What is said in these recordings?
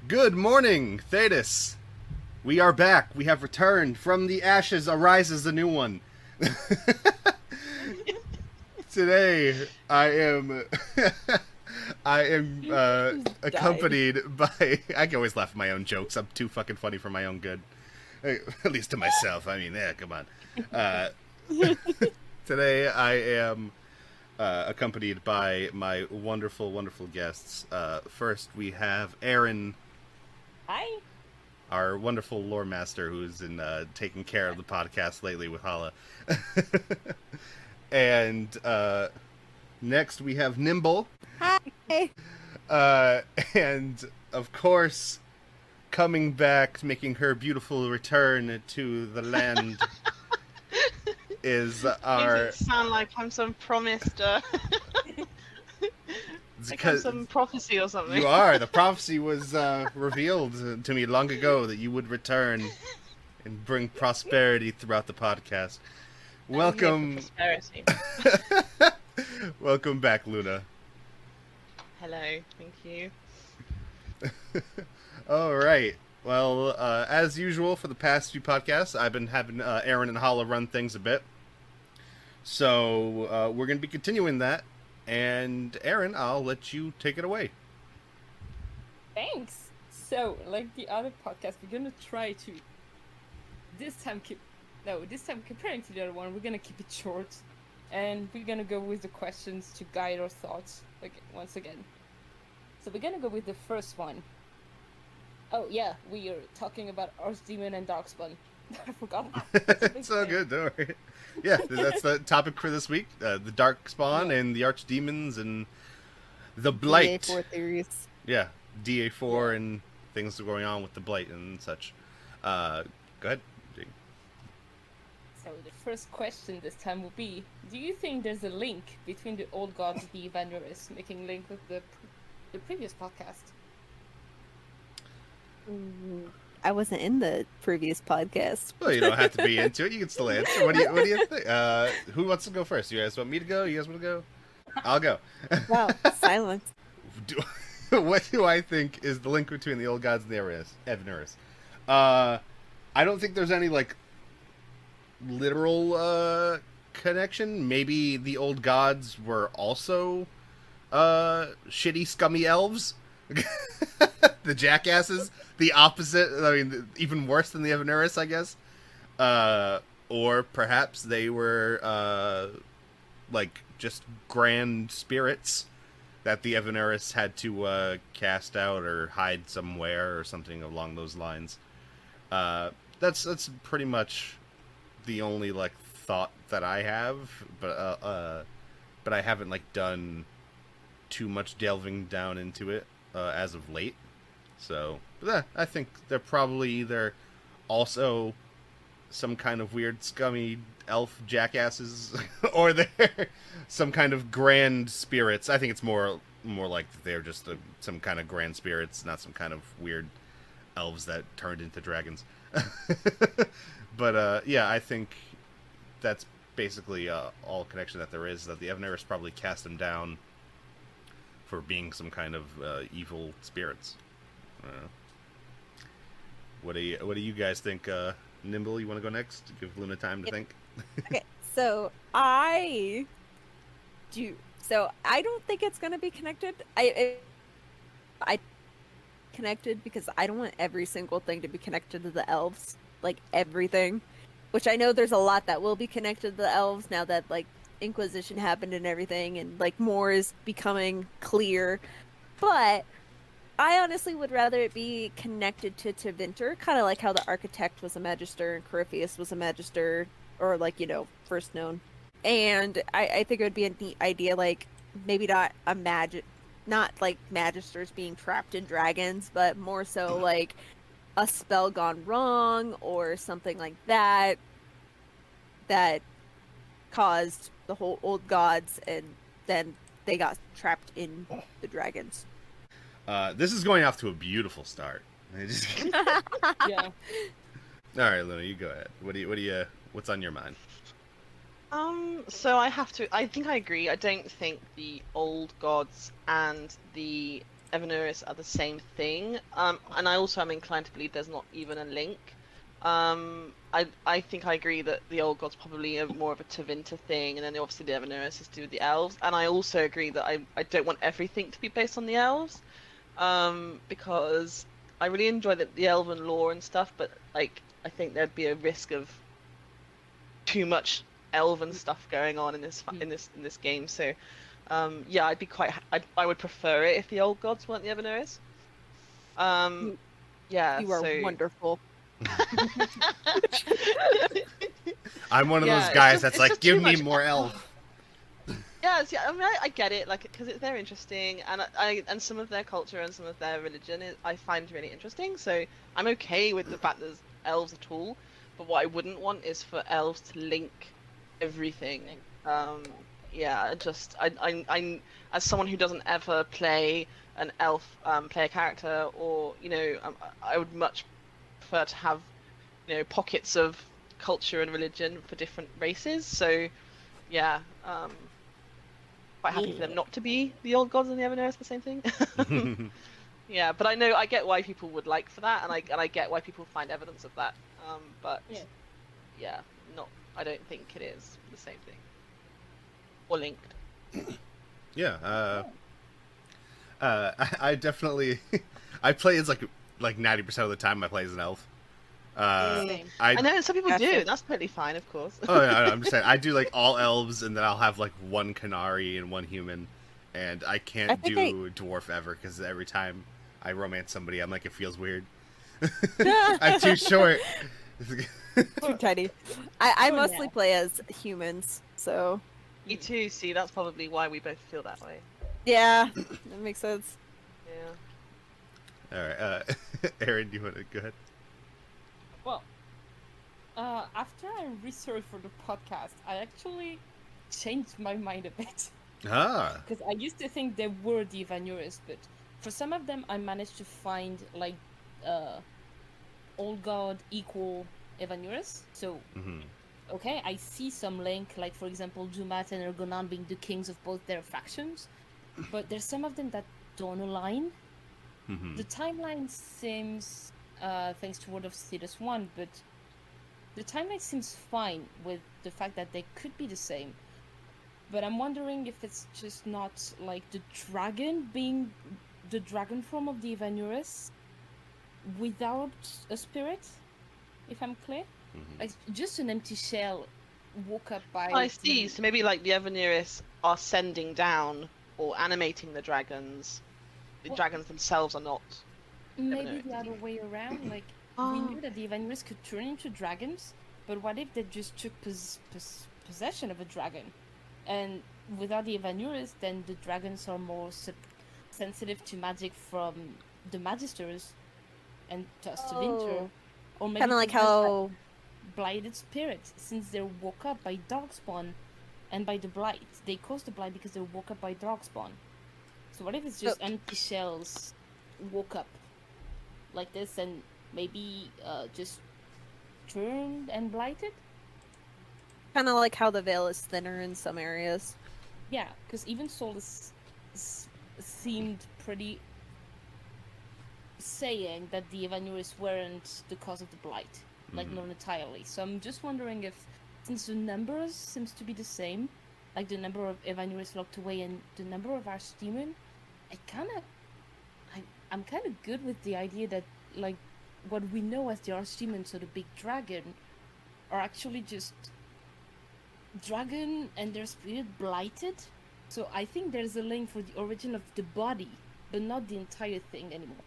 Good morning, Thedas. We are back. We have returned. From the ashes arises a new one. Today, I am, I am Just died. accompanied by. I can always laugh at my own jokes. I'm too fucking funny for my own good, at least to myself. I mean, yeah, come on. Uh, Today, I am accompanied by my wonderful, wonderful guests. First, we have Eirin, Hi. our wonderful lore master who's in taking care of the podcast lately with Halla. And next we have Nimble, Hi. uh, and of course, coming back, making her beautiful return to the land is Makes our. it sound like I'm some promised, like I'm some prophecy or something. You are. The prophecy was revealed to me long ago that you would return and bring prosperity throughout the podcast. I'm here Welcome. for prosperity. Welcome back, Luna. Hello, thank you. All right. Well, as usual for the past few podcasts, I've been having Eirin and Halla run things a bit. So we're going to be continuing that. And Eirin, I'll let you take it away. Thanks. So, like the other podcast, we're gonna try to this time comparing to the other one, we're gonna keep it short, and we're gonna go with the questions to guide our thoughts. Like once again. So we're gonna go with the first one. Oh yeah, we are talking about Archdemon and Darkspawn. I forgot about that. It's all good, don't worry. Yeah, that's the topic for this week. The Dark Spawn and the Archdemons and the Blight. DA4 theories. Yeah, DA4 and things going on with the Blight and such. Go ahead. Jake. So the first question this time will be: do you think there's a link between the old gods and the Vanderus, making link with the previous podcast? I wasn't in the previous podcast. Well, you don't have to be into it. You can still answer. What do you think? Who wants to go first? You guys want me to go? You guys want to go? I'll go. Wow, silence. What do I think is the link between the old gods and the Evanurus? I don't think there's any like literal connection. Maybe the old gods were also shitty, scummy elves. The jackasses, the opposite. I mean, even worse than the Evanurus, I guess. Or perhaps they were like just grand spirits that the Evanurus had to cast out or hide somewhere or something along those lines. That's pretty much the only like thought that I have, but I haven't like done too much delving down into it as of late. So, I think they're probably either also some kind of weird, scummy elf jackasses, or they're some kind of grand spirits. I think it's more like they're just some kind of grand spirits, not some kind of weird elves that turned into dragons. But yeah, I think that's basically all connection that there is. That the Evanurus probably cast them down for being some kind of evil spirits. What do you guys think? Nimble, you want to go next? Give Luna time to think. Okay, so I don't think it's gonna be connected. I connected because I don't want every single thing to be connected to the elves, like everything. Which I know there's a lot that will be connected to the elves now that like Inquisition happened and everything, and like more is becoming clear. But I honestly would rather it be connected to Tevinter, kind of like how the Architect was a Magister and Corypheus was a Magister, or like, first known. And I think it would be a neat idea, like, maybe not like Magisters being trapped in dragons, but more so like a spell gone wrong or something like that caused the whole old gods and then they got trapped in the dragons. This is going off to a beautiful start. Yeah. All right, Luna, you go ahead. What's on your mind? So I think I agree. I don't think the old gods and the Evanuris are the same thing. And I also am inclined to believe there's not even a link. I think I agree that the old gods probably are more of a Tevinter thing, and then obviously the Evanuris is to do with the elves. And I also agree that I don't want everything to be based on the elves, because I really enjoy the elven lore and stuff, but like I think there'd be a risk of too much elven stuff going on in this game. So yeah, I would prefer it if the old gods weren't the Evanuris. Yeah, You are wonderful. I'm one of those guys that's like, give me more elf. Yeah, I mean, I get it, like, because they're interesting, and some of their culture and some of their religion I find really interesting. So I'm okay with the fact there's elves at all. But what I wouldn't want is for elves to link everything. Yeah, I as someone who doesn't ever play an elf play a character, or I would much prefer to have pockets of culture and religion for different races. So yeah, quite happy for them not to be the old gods and the Evanuris the same thing. Yeah, but I get why people would like for that, and I get why people find evidence of that. But yeah, I don't think it is the same thing or linked. Yeah, I definitely I play as like 90% of the time I play as an elf. I know some people do. That's totally fine, of course. Oh yeah, I'm just saying I do like all elves, and then I'll have like one Canary and one human, and I can't do dwarf ever because every time I romance somebody, I'm like, it feels weird. I'm too short. Too tiny. I mostly play as humans, so. Me too. See, that's probably why we both feel that way. Yeah, that makes sense. Yeah. All right, Eirin, do you want to go ahead? Well, after I researched for the podcast, I actually changed my mind a bit. Ah. Because I used to think they were the Evanuris, but for some of them, I managed to find like old god equal Evanuris. So, okay, I see some link, like for example, Jumat and Ergonon being the kings of both their factions, but there's some of them that don't align. The timeline seems, thanks to Word of Thedas 1, but the timeline seems fine with the fact that they could be the same. But I'm wondering if it's just not like the dragon being the dragon form of the Evanuris without a spirit, if I'm clear. Like just an empty shell woke up by... I see, so maybe like the Evanuris are sending down or animating the dragons. The dragons themselves are not. Maybe the other way around, like we knew that the Evanuris could turn into dragons, but what if they just took possession of a dragon? And without the Evanuris, then the dragons are more sensitive to magic from the Magisters and to us to Winter. Or maybe kind of like how blighted spirits, since they're woke up by Darkspawn and by the Blight. They caused the Blight because they were woke up by Darkspawn. So what if it's just empty shells woke up like this and maybe just turned and blighted? kind of like how the veil is thinner in some areas. Yeah, because even Solus seemed pretty saying that the Evanuris weren't the cause of the Blight, like not entirely. So I'm just wondering if, since the numbers seems to be the same, like the number of Evanuris locked away and the number of Archdemon, I'm kind of good with the idea that like what we know as the Archdemon, so the big dragon, are actually just dragon and their spirit blighted. So I think there's a link for the origin of the body, but not the entire thing anymore.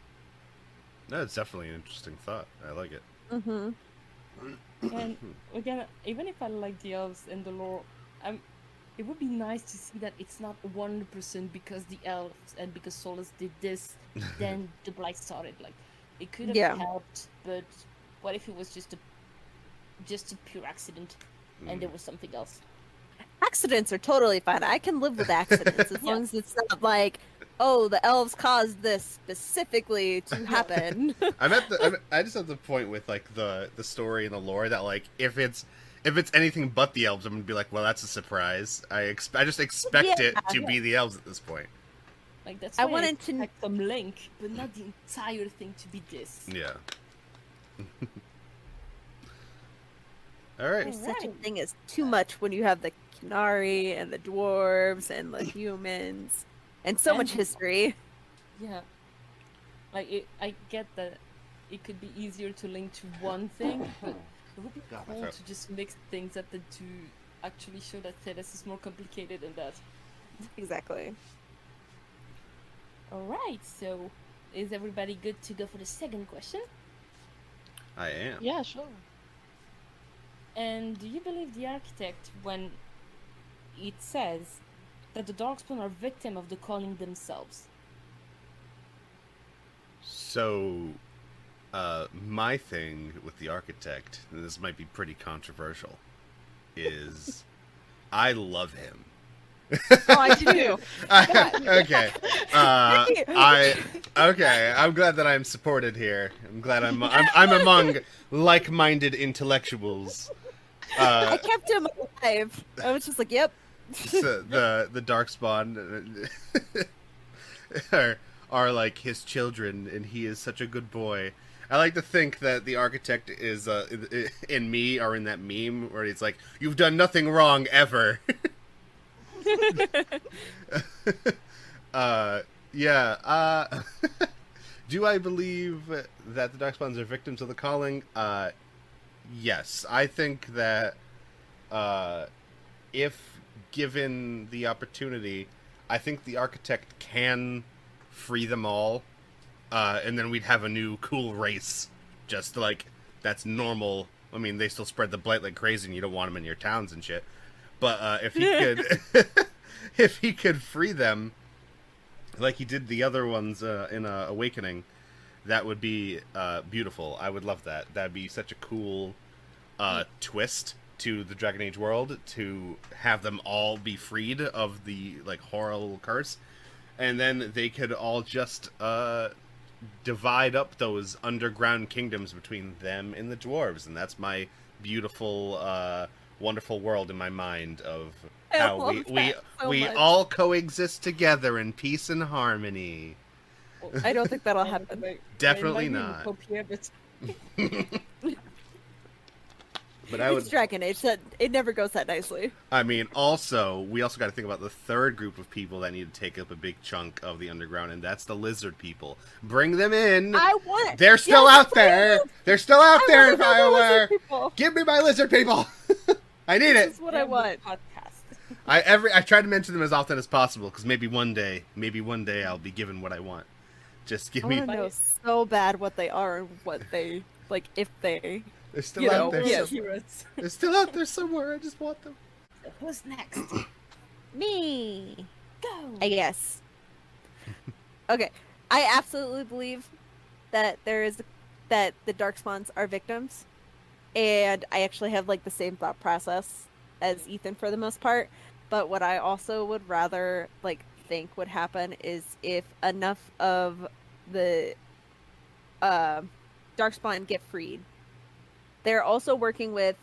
That's definitely an interesting thought. I like it. Mm-hmm. And again, even if I like the elves and the lore, it would be nice to see that it's not 100% because the elves and because Solus did this, then the Blight started. Like, it could have helped, but what if it was just a pure accident, and there was something else? Accidents are totally fine. I can live with accidents as long as it's not like, oh, the elves caused this specifically to happen. I just have the point with like the story and the lore that like if it's anything but the elves, I'm gonna be like, well, that's a surprise. I just expect it to be the elves at this point. Like that's I why wanted to- expect some link, but not the entire thing to be this. Yeah. All right. There's such a Alright. thing as too much when you have the Canari and the dwarves and the humans and so much And- history. Yeah. Like I get that it could be easier to link to one thing, but it would be God, my cool throat. to just mix things up and to actually show that Thedas is more complicated than that. Exactly. Alright, so is everybody good to go for the second question? I am. Yeah, sure. And do you believe the architect when it says that the Darkspawn are victim of the calling themselves? So, my thing with the architect, and this might be pretty controversial, is I love him. Oh, I do too. Okay. Okay. I'm glad that I'm supported here. I'm glad I'm among like-minded intellectuals. I kept him alive. I was just like, yep. So the Darkspawn are like his children, and he is such a good boy. I like to think that the architect is in me, or in that meme where he's like, "You've done nothing wrong ever." Yeah. Do I believe that the Darkspawns are victims of the calling? Yes. I think that if given the opportunity, I think the architect can free them all, and then we'd have a new cool race. Just like, that's normal. I mean, they still spread the blight like crazy, and you don't want them in your towns and shit. But if he could, if he could free them, like he did the other ones in Awakening, that would be beautiful. I would love that. That'd be such a cool twist to the Dragon Age world, to have them all be freed of the like horrible curse, and then they could all just divide up those underground kingdoms between them and the dwarves, and that's my beautiful, wonderful world in my mind of I how love we that so we much. all coexist together in peace and harmony. I don't think that'll And happen. Definitely it might be not. utopia, but But I would. It's Dragon Age. That it never goes that nicely. I mean, also, we also got to think about the third group of people that need to take up a big chunk of the underground, and that's the lizard people. Bring them in. I want. They're still Yes, out there. They're still out there in I want Bioware. people. Give me my lizard people. I need it. This is what I want. Podcast. I try to mention them as often as possible, because maybe one day I'll be given what I want. Just give I me. want to know so bad what they are and what they like. If they, They're still you out know, there. yeah. some- Heroes. They're still out there somewhere. I just want them. So who's next? me, Go. I guess. Okay, I absolutely believe that that the Darkspawns are victims, and I actually have like the same thought process as Ethan for the most part. But what I also would rather like think would happen is if enough of the Darkspawn get freed. They're also working with,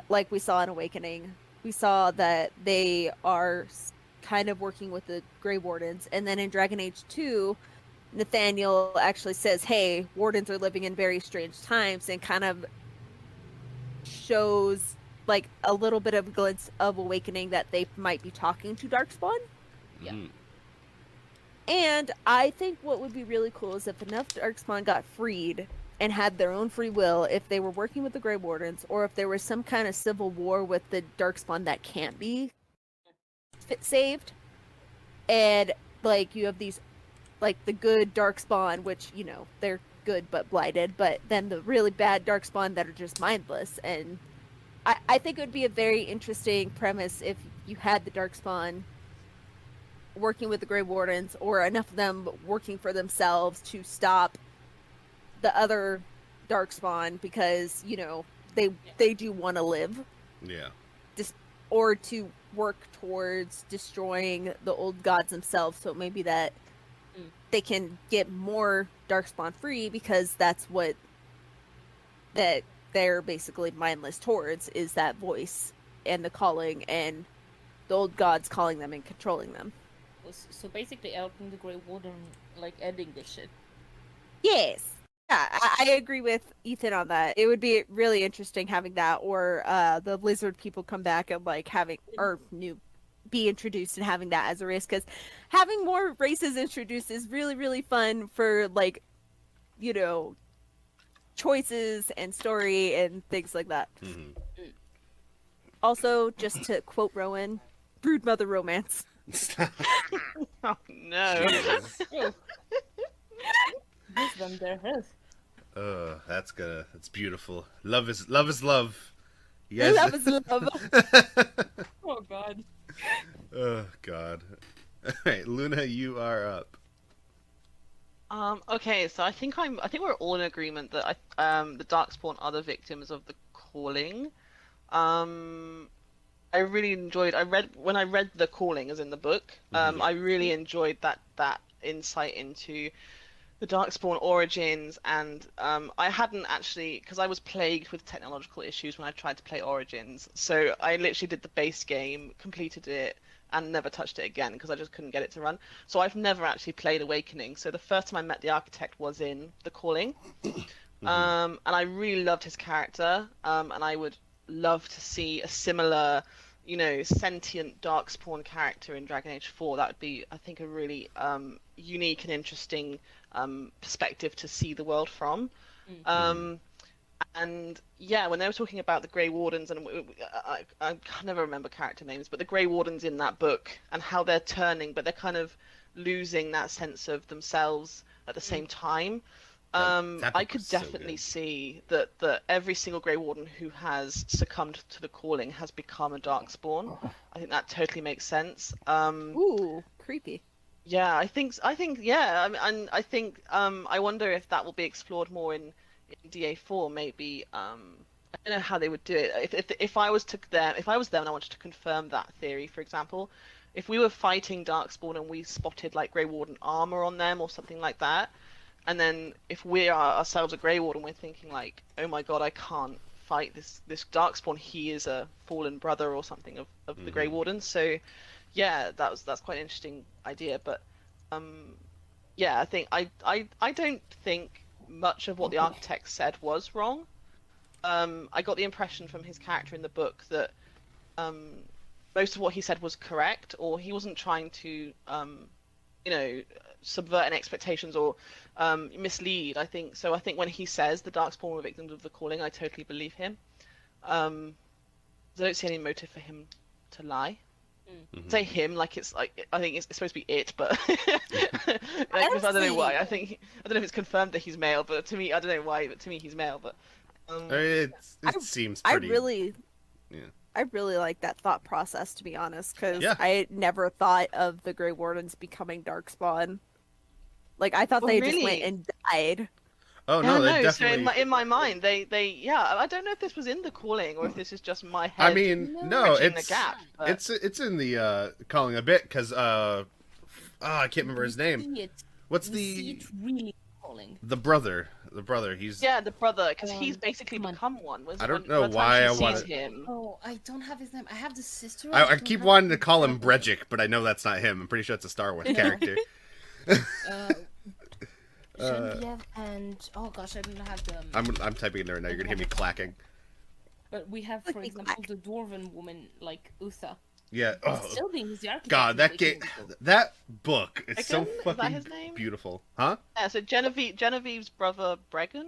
like we saw in Awakening, we saw that they are kind of working with the Grey Wardens, and then in Dragon Age 2, Nathaniel actually says, hey, Wardens are living in very strange times, and kind of shows like a little bit of a glimpse of Awakening that they might be talking to Darkspawn. Yeah. Mm. And I think what would be really cool is if enough Darkspawn got freed and had their own free will, if they were working with the Grey Wardens, or if there was some kind of civil war with the Darkspawn that can't be saved, and like you have these, like the good Darkspawn, which you know they're good but blighted, but then the really bad Darkspawn that are just mindless. And I think it would be a very interesting premise if you had the Darkspawn working with the Grey Wardens, or enough of them working for themselves to stop the other Darkspawn, because you know they do want to live, Yeah. or to work towards destroying the old gods themselves. So maybe that they can get more Darkspawn free, because that's what that they're basically mindless towards, is that voice and the calling and the old gods calling them and controlling them. So basically, Elton the Grey Warden, like, ending this shit. Yes. Yeah, I agree with Ethan on that. It would be really interesting having that, or the lizard people come back and like having or new be introduced and having that as a race, because having more races introduced is really really fun for like, you know, choices and story and things like that. Mhm. Also, just to quote Rowan, broodmother romance. Oh no. Jesus. Give them their health. That's beautiful. Love is love. You guys... Love is love. Oh god. Oh god. Alright, Luna, you are up. Okay, so I think we're all in agreement that the Darkspawn are the victims of the calling. I really enjoyed. When I read the calling, as in the book. I really enjoyed that insight into the Darkspawn origins, and I hadn't actually, because I was plagued with technological issues when I tried to play Origins. So I literally did the base game, completed it, and never touched it again because I just couldn't get it to run. So I've never actually played Awakening. So the first time I met the Architect was in the calling, and I really loved his character, and I would love to see a similar, you know, sentient Darkspawn character in Dragon Age 4. That would be, I think, a really unique and interesting perspective to see the world from. And yeah, when they were talking about the Grey Wardens, and I can never remember character names, but the Grey Wardens in that book and how they're turning, but they're kind of losing that sense of themselves at the same time. That I book could was so definitely good. see that every single Grey Warden who has succumbed to the calling has become a Darkspawn. I think that totally makes sense. Ooh, creepy. Yeah, I think yeah, and I think I wonder if that will be explored more in DA4 maybe. I don't know how they would do it. If I was there and I wanted to confirm that theory, for example, if we were fighting Darkspawn and we spotted like Grey Warden armor on them or something like that, and then if we are ourselves a Grey Warden, we're thinking like, oh my god, I can't fight this Darkspawn. He is a fallen brother or something of the Grey Warden. So yeah, that's quite an interesting idea. But yeah, I think I don't think much of what the Architect said was wrong. I got the impression from his character in the book that most of what he said was correct, or he wasn't trying to you know, subvert any expectations or mislead. I think when he says the Darkspawn were victims of the calling, I totally believe him. I don't see any motive for him to lie. Say him like it's like, I think it's supposed to be it, but like, I don't know why. I don't know if it's confirmed that he's male, but to me, I don't know why, but to me he's male. But It seems pretty. I really like that thought process, to be honest, because Yeah. I never thought of the Grey Wardens becoming Darkspawn. Like, I thought Oh, they just really? went and died. Oh yeah, no, they no. So definitely. in my mind, they yeah. I don't know if this was in the calling or if this is just my head. I mean, no, bridging it's the gap, but... it's in the calling a bit because I can't remember his name. What's See it really calling. the brother? The brother. He's Yeah, the brother, because he's Come basically on. become one. I don't know why I want to. Him. Oh, I don't have his name. I have the sister. I don't keep have wanting to the call him brother. Bregic, but I know that's not him. I'm pretty sure it's a Star Wars character. Genevieve and oh gosh, I don't have them. I'm typing in there right now. You're gonna hear me clacking. But we have, for example, the dwarven woman like Utha. Yeah. Oh Still being the architect. God, that game, that book is so Bregan? Is that fucking his name? beautiful, huh? Yeah, so Genevieve's brother Bregan.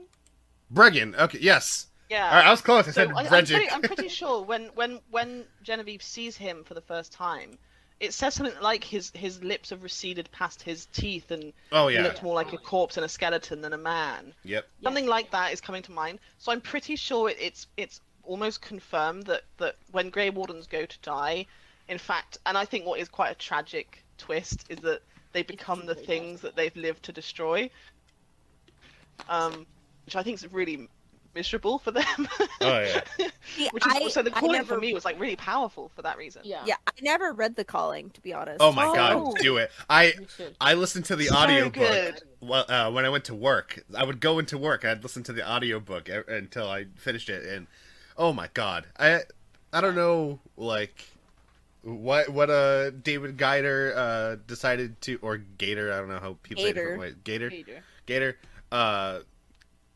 Bregan. Okay. Yes. Yeah. All right, I was close. I said So Bregic. I'm pretty sure when Genevieve sees him for the first time, it says something like his lips have receded past his teeth and Oh he yeah. looks more like a corpse and a skeleton than a man. Yep. Something like that is coming to mind. So I'm pretty sure it's almost confirmed that when Grey Wardens go to die, in fact, and I think what is quite a tragic twist is that they become the things that they've lived to destroy. Which I think is really miserable for them. Oh yeah. See, So the I calling never, for me was like really powerful for that reason. Yeah. yeah, I never read The Calling, to be honest. Oh my Oh. God, do it. You should. I listened to the So audiobook good. when I went to work. I would go into work. I'd listen to the audiobook until I finished it, and oh my God, I don't know like what David Gator decided to, or Gator, I don't know how people say it different ways. Gator.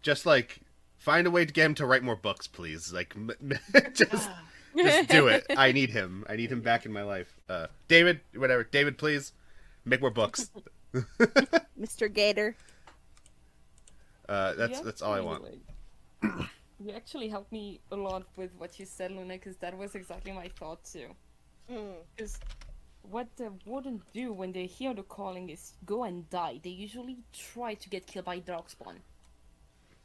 Just like find a way to get him to write more books, please. Like just do it. I need him back in my life. David, whatever. David, please make more books. Mr. Gator. That's all I want. You actually helped me a lot with what you said, Luna, because that was exactly my thought too. Because what the Warden do when they hear the calling is go and die. They usually try to get killed by Darkspawn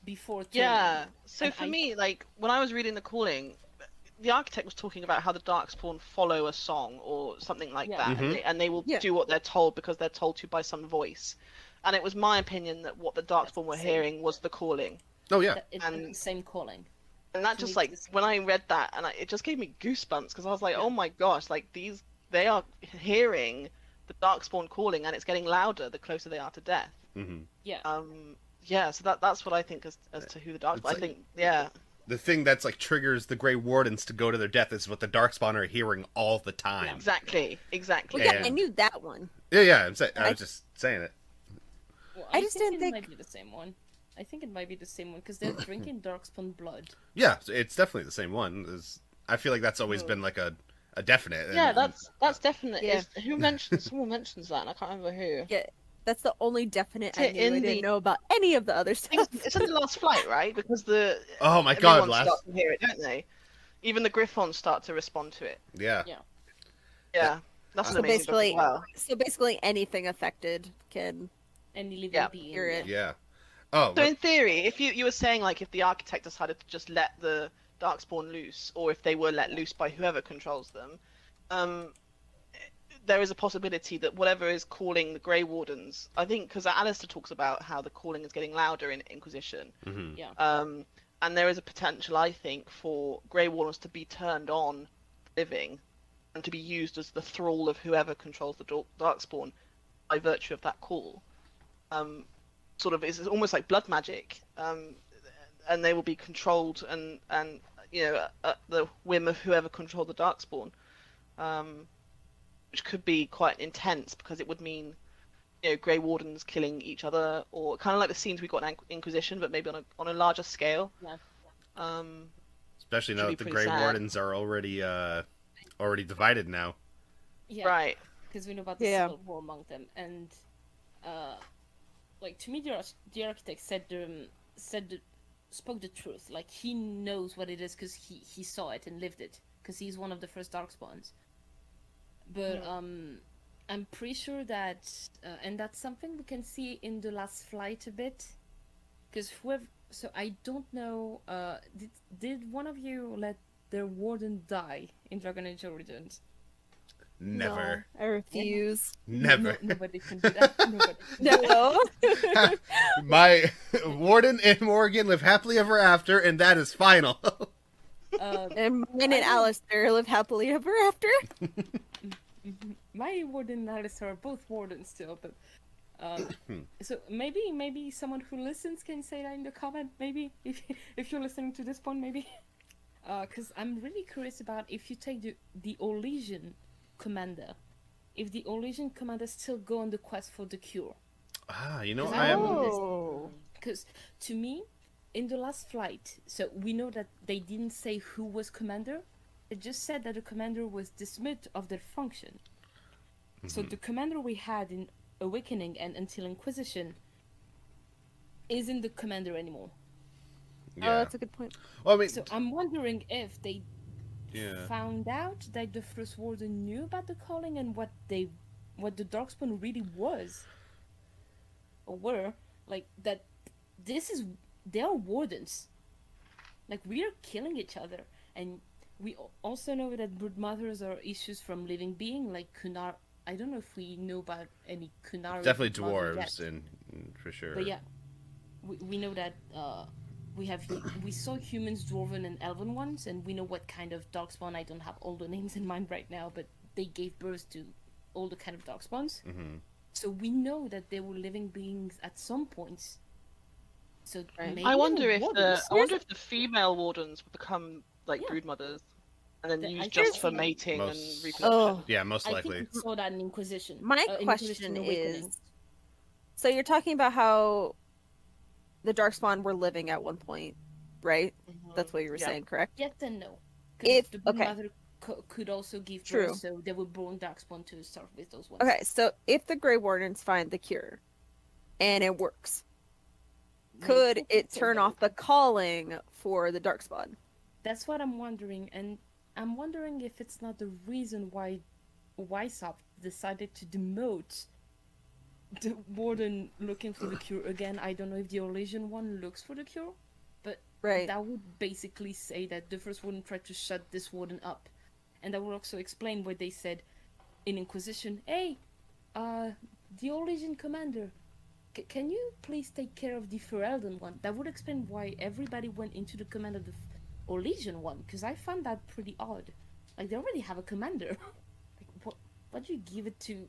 before turning. Yeah. So for me, like when I was reading the calling, the architect was talking about how the Darkspawn follow a song or something like that, and they will do what they're told because they're told to by some voice. And it was my opinion that what the Darkspawn were hearing was the calling. Oh yeah, It's the same calling. And that just like when I read that, and it just gave me goosebumps because I was like, oh my gosh, like they are hearing the Darkspawn calling, and it's getting louder the closer they are to death. Yeah. Yeah. So that's what I think as to who the Darkspawn. I think the thing that's like triggers the Grey Wardens to go to their death is what the Darkspawn are hearing all the time. Exactly. Well, yeah, I knew that one. Yeah. I was just saying it. Well, I just didn't think it might be the same one. I think it might be the same one because they're drinking Darkspawn blood. Yeah, it's definitely the same one. I feel like that's always been like a definite. Yeah, that's definite. Yeah. Someone mentions that, and I can't remember who. Yeah, that's the only definite I knew. I didn't know about any of the other stuff. It's in the last flight, right? Because oh my god, start to hear it, don't they? Even the Griffons start to respond to it. Yeah. That's an So amazing book as basically, well. anything affected can Any living being. hear it. Yeah. Oh. So in theory, if you were saying like if the architect decided to just let the Darkspawn loose, or if they were let loose by whoever controls them, there is a possibility that whatever is calling the Grey Wardens, I think, because Alistair talks about how the calling is getting louder in Inquisition. Yeah. And there is a potential, I think, for Grey Wardens to be turned on living and to be used as the thrall of whoever controls the Darkspawn by virtue of that call. Sort of, it's almost like blood magic, and they will be controlled and at the whim of whoever controlled the Darkspawn, which could be quite intense because it would mean Grey Wardens killing each other, or kind of like the scenes we got in Inquisition, but maybe on a larger scale. Yeah. Especially now that the Grey Wardens are already divided now. Yeah. Right. Because we know about the civil war among them, and like to me, the architect spoke the truth. Like he knows what it is because he saw it and lived it. Because he's one of the first Darkspawns. But I'm pretty sure that, and that's something we can see in the last flight a bit. Because so I don't know. Did one of you let their warden die in Dragon Age Origins? Never. No, I refuse. Never. Nobody can do that. No. My warden and Morgan live happily ever after, and that is final. And mine and Alistair live happily ever after. My warden and Alistair are both wardens still, but so maybe someone who listens can say that in the comment. Maybe if you're listening to this point, maybe because I'm really curious about if you take the Orlesian commander, if the Orlesian commander still go on the quest for the cure. I am. Because to me, in the last flight, so we know that they didn't say who was commander. It just said that the commander was dismissed of their function. So the commander we had in Awakening and until Inquisition isn't the commander anymore. Yeah. Oh, that's a good point. Well, I mean, So I'm wondering if they found out that the First Warden knew about the calling and what the Darkspawn really was, or were, like that. They are wardens. Like we are killing each other, and we also know that brood mothers are issues from living being like Kunar. I don't know if we know about any Kunar. definitely dwarves, and for sure. But yeah, we know that we saw humans, dwarven, and elven ones, and we know what kind of Darkspawn. I don't have all the names in mind right now, but they gave birth to all the kind of Darkspawns. So we know that they were living beings at some points. So maybe I wonder if wardens. the female wardens would become like brood mothers, and then I used think just for so. mating and Most- reproduction. Oh, Yeah, most I likely. think we saw that in Inquisition. my in question Inquisition Awakening. is, so you're talking about how the Darkspawn were living at one point, right? That's what you were Yeah. saying, correct? Yes and no. Because If the okay, mother could also give True. birth, so they were born Darkspawn to start with those ones. okay. So if the Grey Wardens find the cure, and it works, could it turn off the calling for the Darkspawn? That's what I'm wondering, and I'm wondering if it's not the reason why Weishaupt decided to demote the warden looking for the cure again. I don't know if the Orlesian one looks for the cure, but Right. that would basically say that the first warden tried to shut this warden up. And that would also explain what they said in Inquisition. Hey, the Orlesian commander, can you please take care of the Ferelden one? That would explain why everybody went into the command of the Orlesian one, because I found that pretty odd. Like, they already have a commander. Like, what do you give it to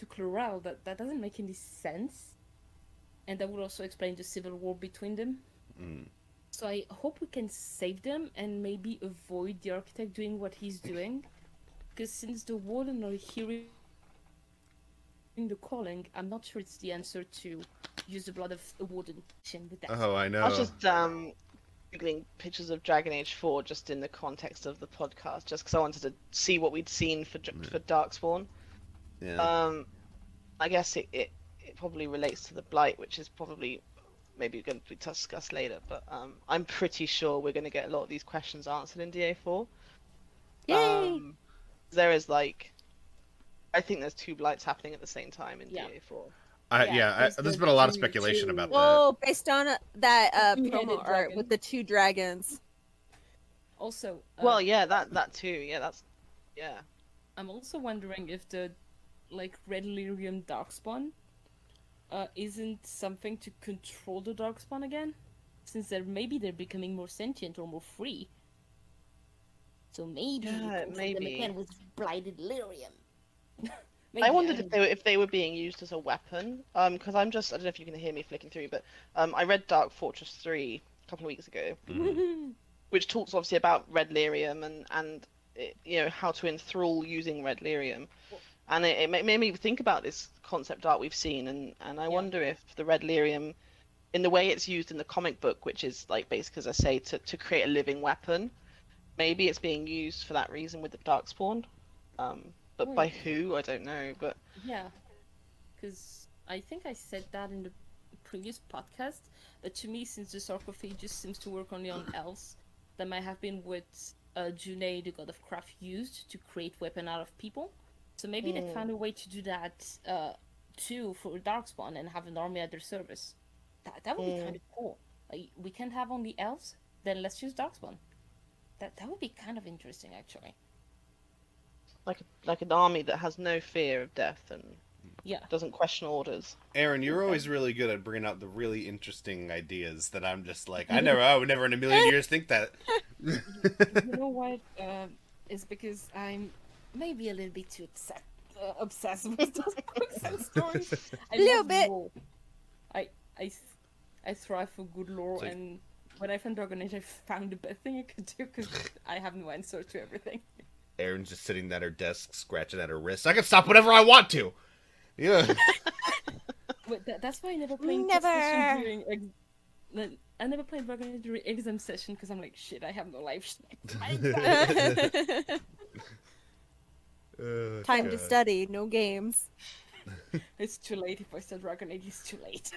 Chlorel? That doesn't make any sense. And that would also explain the civil war between them. Mm. So I hope we can save them and maybe avoid the architect doing what he's doing. Because since the warden are hearing the calling, I'm not sure it's the answer to use the blood of a warden with that. Oh, I know. I was just googling pictures of Dragon Age 4 just in the context of the podcast, just because I wanted to see what we'd seen for Darkspawn. Yeah. I guess it probably relates to the Blight, which is probably maybe going to be discussed later. But I'm pretty sure we're going to get a lot of these questions answered in DA4. Yay! There is I think there's 2 Blights happening at the same time in Yeah. DA4. There's been a lot of speculation about that. Whoa, based on that Two-headed promo art dragon. with the 2 dragons. Also, Well, yeah, that too. Yeah, I'm also wondering if the red lyrium darkspawn isn't something to control the darkspawn again, since maybe they're becoming more sentient or more free. So maybe you control them maybe. again with blighted lyrium. I wondered if they were being used as a weapon. Because I don't know if you can hear me flicking through, but I read Dark Fortress 3 a couple of weeks ago, which talks obviously about red lyrium and how to enthrall using red lyrium. And it made me think about this concept art we've seen, and I wonder if the red lyrium, in the way it's used in the comic book, which is basically, as I say, to create a living weapon, maybe it's being used for that reason with the Darkspawn. But by who, I don't know. But yeah, because I think I said that in the previous podcast. But to me, since the sarcophagus seems to work only on elves, that might have been what June, the god of craft, used to create weapon out of people. So maybe they found a way to do that too for Darkspawn and have an army at their service. That would be kind of cool. We can't have only elves, then let's use Darkspawn. That would be kind of interesting, actually. like an army that has no fear of death and doesn't question orders. Eirin, you're always really good at bringing out the really interesting ideas that I'm just like, I would never in a million years think that. You know what? It's because I'm maybe a little bit too obsessed with those books and stories. I Little love bit. lore. I thrive for good lore, It's like- and when I found Dragon Age, I found the best thing I could do because I have no answer to everything. Erin's just sitting at her desk, scratching at her wrist. I can stop whenever I want to. Yeah. But that's why I never played Never. session during. I never played Dragon Age during exam session because I'm like, shit, I have no life. Time to study, no games. It's too late if I start Dragon Age. It's too late.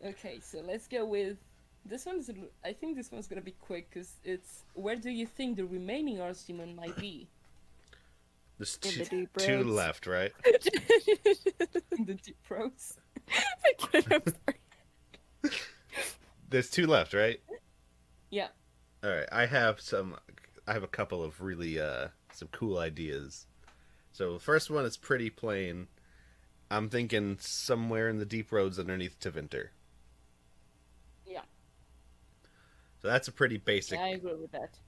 Okay, so let's go with this one's. I think this one's gonna be quick because it's. Where do you think the remaining Archdemon might be? There's In the deep two roads. left, right? In the deep roads. There's 2 left, right? Yeah. All right. I have a couple of really some cool ideas. So the first one is pretty plain. I'm thinking somewhere in the deep roads underneath Tevinter. Yeah. So that's a pretty basic. Yeah, I agree with that.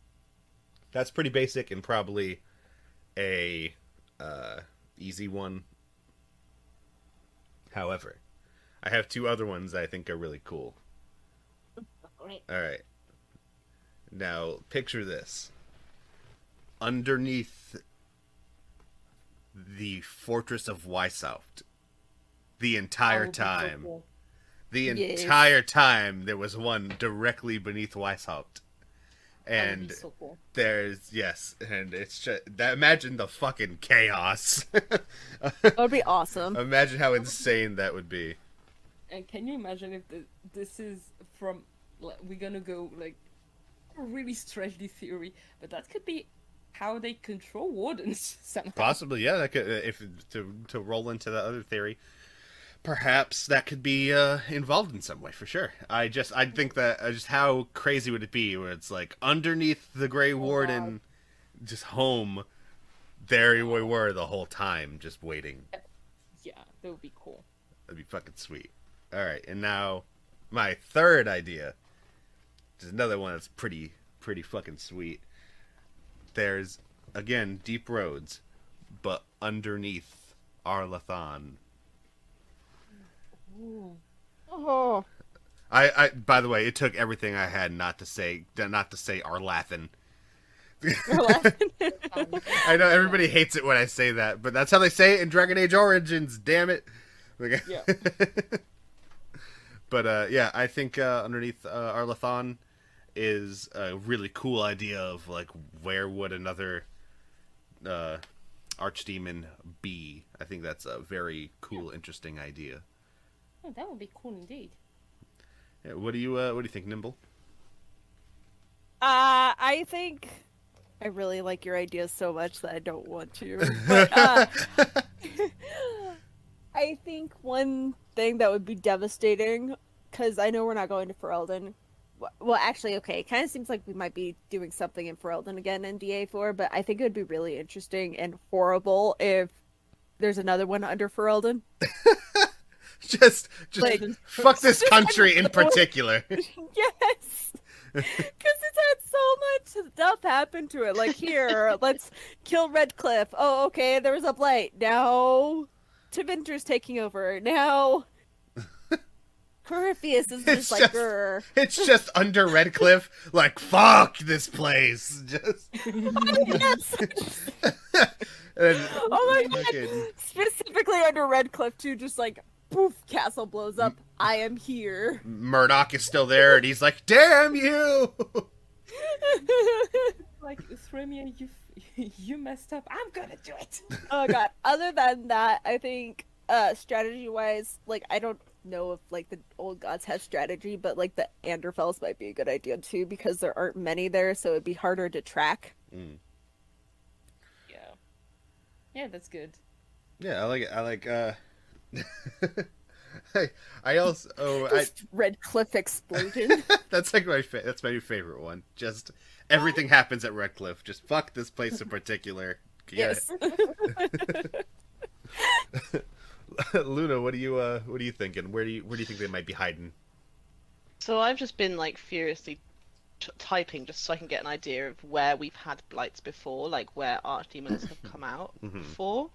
That's pretty basic and probably a easy one. However, I have 2 other ones I think are really cool. Great. All right. Now, picture this. Underneath the fortress of Weishaupt, the entire That would be so time, cool. the Yes. entire time, there was one directly beneath Weishaupt. That would And be so cool. there's, yes, and it's just, imagine the fucking chaos. That would be awesome. Imagine how insane that would be. And can you imagine if this is from, like, we're gonna go like a really stretchy theory, but that could be how they control wardens somehow. Possibly, yeah. That could, if to roll into the other theory, perhaps that could be involved in some way for sure. I think that just how crazy would it be, where it's like underneath the Grey Warden, just home. There we were the whole time, just waiting. Yeah, that would be cool. That'd be fucking sweet. All right, and now my third idea is another one that's pretty fucking sweet. There's again deep roads, but underneath Arlathan. Ooh. Oh. I by the way, it took everything I had not to say Arlathan. I know everybody hates it when I say that, but that's how they say it in Dragon Age Origins. Damn it! Yeah. But yeah, I think underneath Arlathan is a really cool idea of like where would another archdemon be. I think that's a very cool, interesting idea. Oh, that would be cool indeed. Yeah, what do you think, Nimble? I think I really like your ideas so much that I don't want to. But, I think one thing that would be devastating, because I know we're not going to Ferelden. Well, actually, okay, it kind of seems like we might be doing something in Ferelden again in DA4, but I think it would be really interesting and horrible if there's another one under Ferelden. just Like, fuck this just country in under- particular. Yes! Because it's had so much stuff happen to it. Like, here, let's kill Redcliffe. Oh, okay, there was a blight. Now, Tevinter's taking over. Now, Corypheus is It's just like, just- grr. It's just under Redcliffe, like fuck this place. Just Yes! and, Oh my god! fucking- Specifically under Redcliffe, too, just like, poof, castle blows up. I am here. Murdoch is still there, and he's like, "Damn you!" Like, Thrymia, you messed up. I'm gonna do it. Oh god. Other than that, I think strategy wise, like I don't know if like the old gods have strategy, but like the Anderfels might be a good idea too, because there aren't many there, so it'd be harder to track. Mm. Yeah. Yeah, that's good. Yeah, I like it. I like. I also Just Redcliffe explosion. that's like that's my new favorite one. Just everything happens at Redcliffe. Just fuck this place in particular. Get Yes. it. Luna, what are you thinking? Where do you think they might be hiding? So I've just been like furiously typing just so I can get an idea of where we've had blights before, like where archdemons have come out Mhm. before.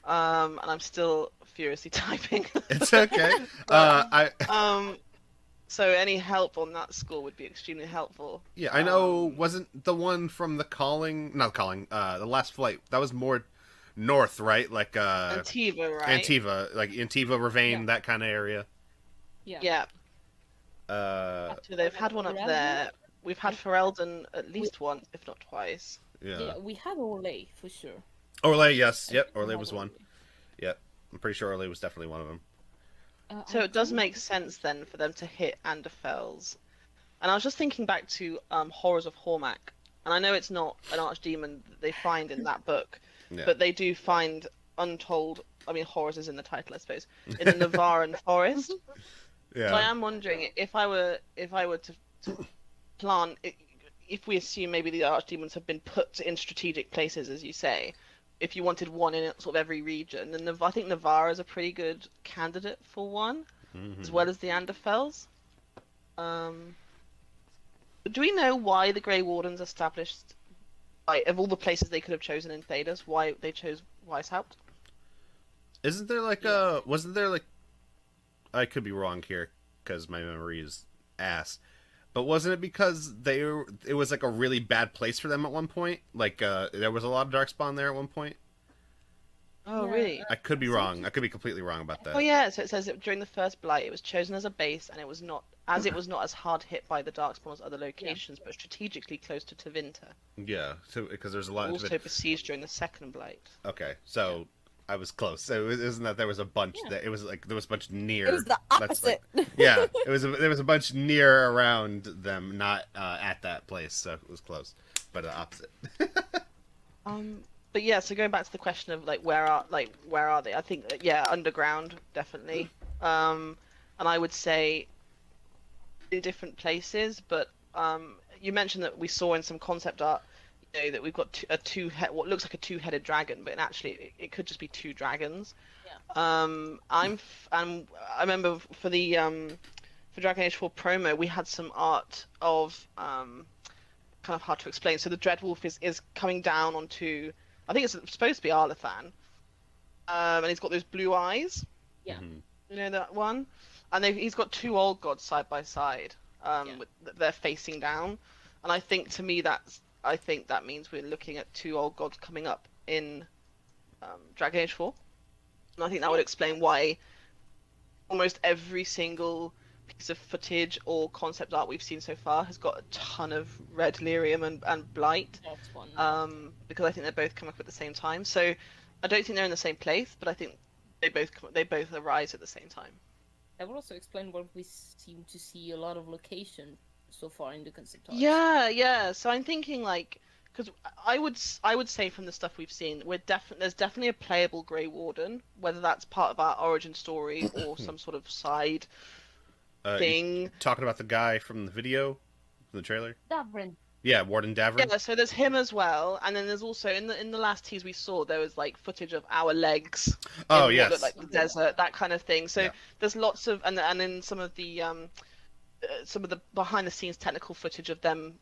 And I'm still furiously typing. It's okay. So any help on that score would be extremely helpful. Yeah, I know. Wasn't the one from the the last flight? That was more north, right? Like Antiva, right? Antiva, like Antiva, Ravane, Yeah. that kind of area. Yeah. Yeah. Uh, So they've had one up Ferelden? there. We've had Ferelden at least once, if not twice. yeah. Yeah, we had Orlais for sure. Orlais, yes, yep. We Orlais had was one. Yep, I'm pretty sure Orlais was definitely one of them. So I it does don't- make sense then for them to hit Anderfels. And I was just thinking back to Horrors of Hormak. And I know it's not an archdemon that they find in that book, Yeah. but they do find untold, I mean, horrors is in the title, I suppose, in the Navaran forest. Yeah. So I am wondering if I were to plant, if we assume maybe the archdemons have been put in strategic places, as you say, if you wanted one in sort of every region, then I think Navarra is a pretty good candidate for one, Mhm. as well as the Anderfels. Do we know why the Grey Wardens established, like, of all the places they could have chosen in Thedas, why they chose Weishaupt? Isn't there like wasn't there like, I could be wrong here because my memory is ass, But wasn't it because it was like a really bad place for them at one point? Like there was a lot of darkspawn there at one point. Oh, Yeah. really? I could be wrong. I could be completely wrong about that. Oh yeah, so it says that during the first Blight, it was chosen as a base, and it was not as hard hit by the Darkspawn as other locations, but strategically close to Tevinter. Yeah, so because there's a lot Also of it. besieged during the second Blight. Okay, so I was close. So it isn't that there was a bunch that it was like there was a bunch near. It was the That's like- opposite. yeah, there was a bunch near around them, not at that place, so it was close, but the opposite. But yeah, so going back to the question of like where are they? I think underground definitely. And I would say in different places, but you mentioned that we saw in some concept art, that we've got what looks like a two-headed dragon, but actually it could just be two dragons. Yeah. I remember for the for Dragon Age 4 promo, we had some art of kind of hard to explain. So the Dreadwolf is coming down onto, I think it's supposed to be Arlathan, and he's got those blue eyes. Yeah. Mm-hmm. You know that one? And he's got two old gods side by side. They're facing down, and I think that means we're looking at two old gods coming up in Dragon Age 4, and I think that would explain why almost every single piece of footage or concept art we've seen so far has got a ton of red lyrium and blight. That's one. Because I think they both come up at the same time. So I don't think they're in the same place, but I think they both arise at the same time. That would also explain why we seem to see a lot of location so far in the concept art. Yeah. So I'm thinking because I would say from the stuff we've seen, there's definitely a playable Grey Warden, whether that's part of our origin story or some sort of side thing. Talking about the guy from the video, from the trailer. Davrin. Yeah, Warden Davrin. Yeah, so there's him as well, and then there's also in the last tease we saw there was footage of our legs. Oh in yes. what looked like the desert, that kind of thing. So Yeah. there's lots of and in some of the behind the scenes technical footage of them,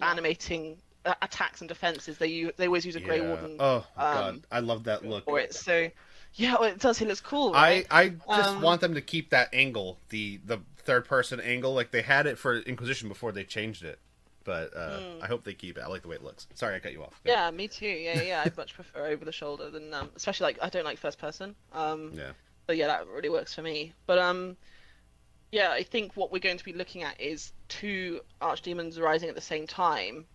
animating attacks and defenses. They always use a Grey Warden. Oh god, I love that look. For it. So yeah, well, it does. It looks cool. Right? I just want them to keep that angle, the third person angle, like they had it for Inquisition before they changed it. But I hope they keep it. I like the way it looks. Sorry, I cut you off. Go. Yeah, me too. Yeah. I much prefer over the shoulder than especially I don't like first person. Yeah. But yeah, that really works for me. But yeah, I think what we're going to be looking at is two archdemons rising at the same time,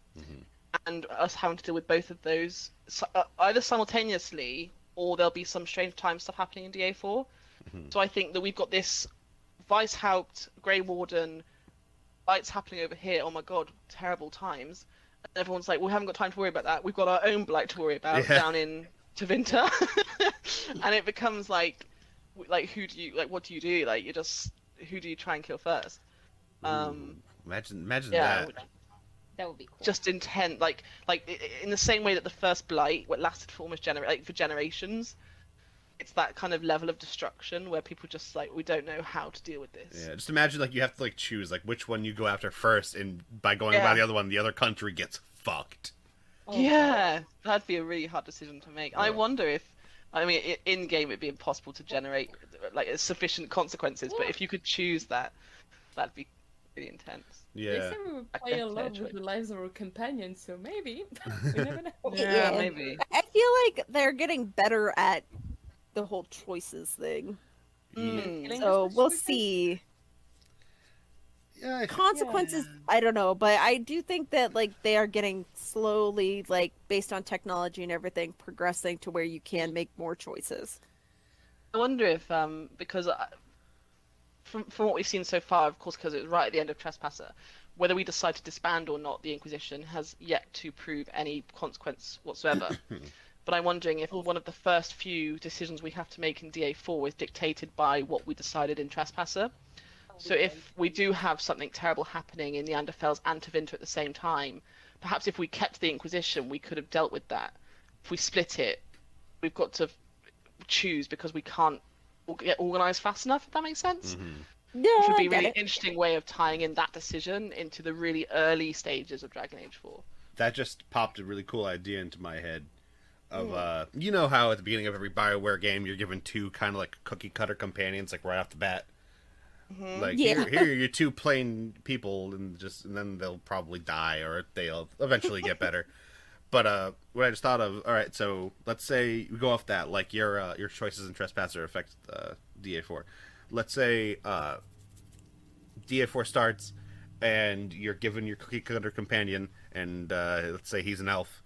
and us having to deal with both of those either simultaneously, or there'll be some strange time stuff happening in DA4. So I think that we've got this Weishaupt, Grey Warden, Blights happening over here. Oh my god, terrible times. And everyone's like, we haven't got time to worry about that. We've got our own Blight to worry about down in Tevinter. And it becomes like who do you what do you do? Who do you try and kill first? Imagine Yeah. that. That would be cool. Just intent, like in the same way that the first Blight, what lasted for almost for generations. It's that kind of level of destruction where people just we don't know how to deal with this. Yeah, just imagine you have to choose which one you go after first, and by going by the other one, the other country gets fucked. Oh, Yeah, that'd be a really hard decision to make. Yeah. I wonder if, in game it'd be impossible to generate sufficient consequences, but if you could choose that, that'd be really intense. They Yeah. say we would I play guess a lot no with choice. the lives of our companions, so maybe. We never know. Yeah, maybe. I feel like they're getting better at the whole choices thing. Killing So us with we'll choices? see. Yeah. Consequences, I don't know, but I do think that they are getting slowly, based on technology and everything, progressing to where you can make more choices. I wonder if, because from what we've seen so far, of course, because it was right at the end of Trespasser, whether we decide to disband or not the Inquisition has yet to prove any consequence whatsoever. But I'm wondering if one of the first few decisions we have to make in DA4 is dictated by what we decided in Trespasser. So if we do have something terrible happening in Neanderthals and Tevinter at the same time, perhaps if we kept the Inquisition, we could have dealt with that. If we split it, we've got to choose because we can't get organised fast enough, if that makes sense. Yeah, Which would be I a get really it. interesting way of tying in that decision into the really early stages of Dragon Age 4. That just popped a really cool idea into my head. Of you know how at the beginning of every Bioware game you're given two kind of cookie cutter companions right off the bat. Like Yeah. here are your two plain people, and then they'll probably die or they'll eventually get better. But what I just thought of, all right, so let's say we go off that, like your choices in Trespasser affect DA4. Let's say DA4 starts, and you're given your cookie cutter companion, and let's say he's an elf,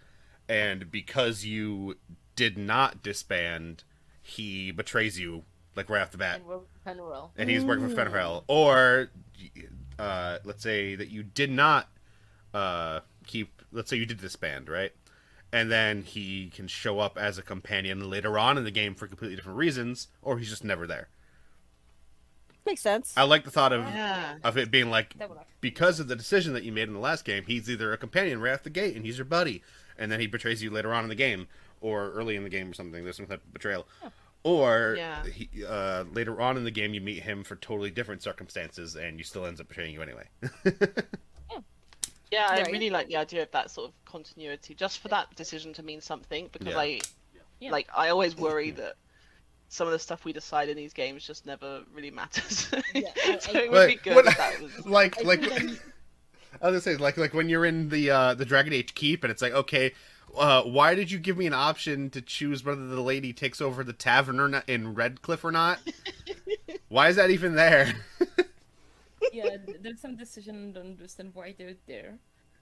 and because you did not disband, he betrays you like right off the bat, And we're Penrell. and he's working for Fenrel. Or let's say that you did not let's say you did disband, right? And then he can show up as a companion later on in the game for completely different reasons, or he's just never there. Makes sense. I like the thought Yeah. of it being like, That would actually- because of the decision that you made in the last game, he's either a companion right off the gate and he's your buddy, and then he betrays you later on in the game, or early in the game or something. There's some type of betrayal. Or Yeah. later on in the game, you meet him for totally different circumstances, and you still ends up betraying you anyway. Yeah, I Right. really like the idea of that sort of continuity, just for that decision to mean something. Because Yeah. I always worry that some of the stuff we decide in these games just never really matters. Yeah, so it would But be good what- if that was. like I like think that- I was gonna say like when you're in the Dragon Age Keep, and it's like, okay, why did you give me an option to choose whether the lady takes over the tavern or not in Redcliffe or not? Why is that even there? yeah, there's some decision. I don't understand why they're there,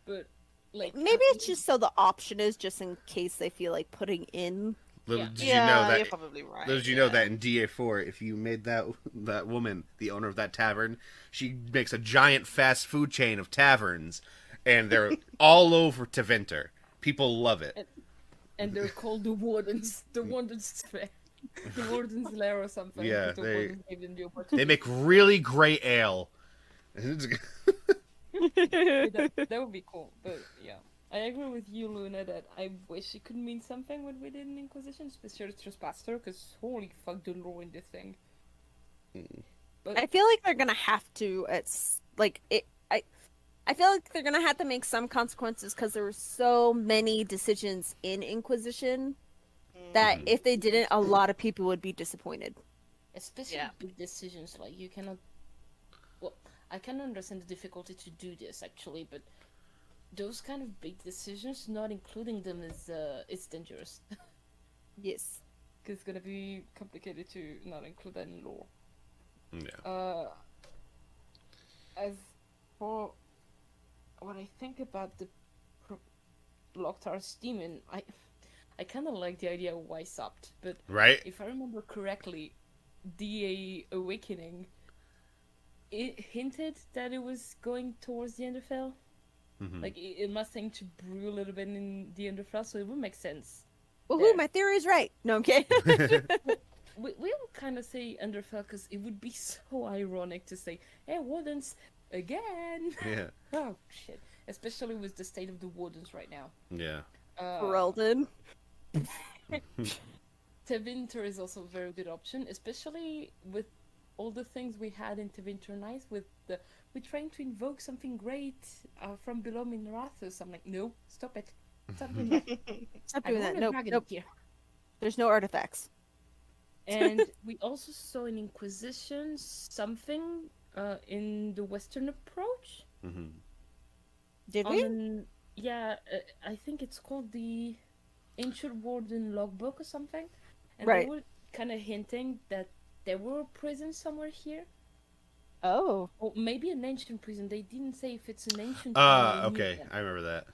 but like Maybe it's just so the option is just in case they feel like putting in. Yeah. Did you know You're that? probably right. Did you know that in DA4, if you made that woman the owner of that tavern, she makes a giant fast food chain of taverns, and they're all over Tevinter. People love it. and they're called the Wardens, the Wardens, the Wardens Lair or something. Yeah, The they- Wardens gave them the They opportunity. make really great ale. that would be cool, but yeah. I agree with you, Luna, that I wish it could mean something what we did in Inquisition, especially Trespasser, because holy fuck the lore in this thing. But I feel like they're gonna have to. It's like it. I feel like they're gonna have to make some consequences because there were so many decisions in Inquisition that if they didn't, a lot of people would be disappointed. especially Yeah. big decisions, like you cannot. Well, I can understand the difficulty to do this actually, but those kind of big decisions, not including them is dangerous. Yes. Because it's gonna be complicated to not include that in lore. Yeah. As for what I think about the Locktar's demon, I kind of like the idea of why stopped, but Right? if I remember correctly, DA Awakening, it hinted that it was going towards the Enderfell. Mhm. Like it must seem to brew a little bit in the Enderfell, so it would make sense. Woohoo! There. My theory is right. No, I'm kidding. We will kind of say Enderfell because it would be so ironic to say, "Hey, Wardens again!" Yeah. Oh shit! Especially with the state of the Wardens right now. Yeah. Ferelden. Tevinter is also a very good option, especially with all the things we had in Tevinter Nights. We're trying to invoke something great from below Minrathus. I'm like, no, stop it. Stop doing that. Stop I doing want that. a Nope. dragon Nope. here. There's no artifacts. And we also saw in Inquisition something in the Western approach. Hmm. Did we? Yeah, I think it's called the Ancient Warden Logbook or something. And Right. they were kind of hinting that there were a prison somewhere here. Oh. Or maybe an ancient prison. They didn't say if it's an ancient prison or a new Okay. one. I remember that.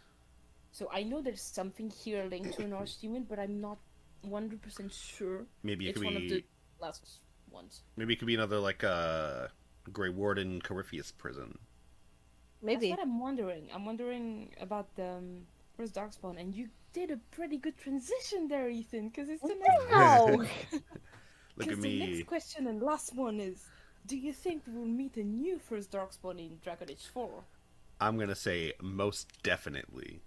So I know there's something here linked to an archdemon, but I'm not 100% sure. Maybe it It's could one of be. the last ones. Maybe it could be another like Grey Warden Corypheus prison. Maybe. That's what I'm wondering. I'm wondering about the first Darkspawn, and you did a pretty good transition there, Ethan, because it's the next Wow. Look Because at the me. next question and last one is, do you think we'll meet a new first Darkspawn in Dragon Age 4? I'm gonna say most definitely,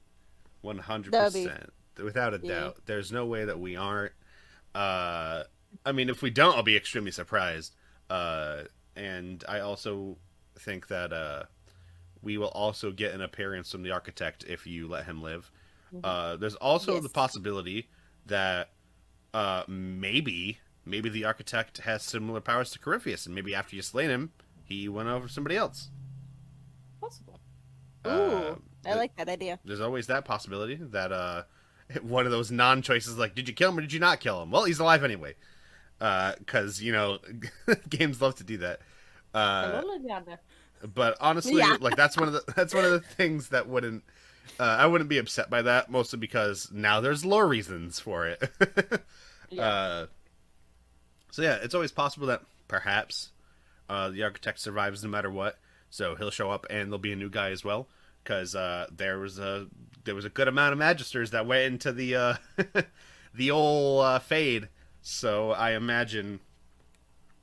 100%, without a Yeah. doubt. There's no way that we aren't. I mean, if we don't, I'll be extremely surprised. And I also think that we will also get an appearance from the Architect if you let him live. There's also Yes. the possibility that maybe the Architect has similar powers to Corypheus, and maybe after you slay him, he went over somebody else. Possible. Ooh, I like that idea. There's always that possibility that one of those non-choices, like, did you kill him or did you not kill him? Well, he's alive anyway. Because, you know, games love to do that. But honestly, Yeah. like, that's one of the things that wouldn't I wouldn't be upset by that, mostly because now there's lore reasons for it. Yeah. So yeah, it's always possible that perhaps the architect survives no matter what. So he'll show up and there'll be a new guy as well, because there was a good amount of magisters that went into the the old fade. So I imagine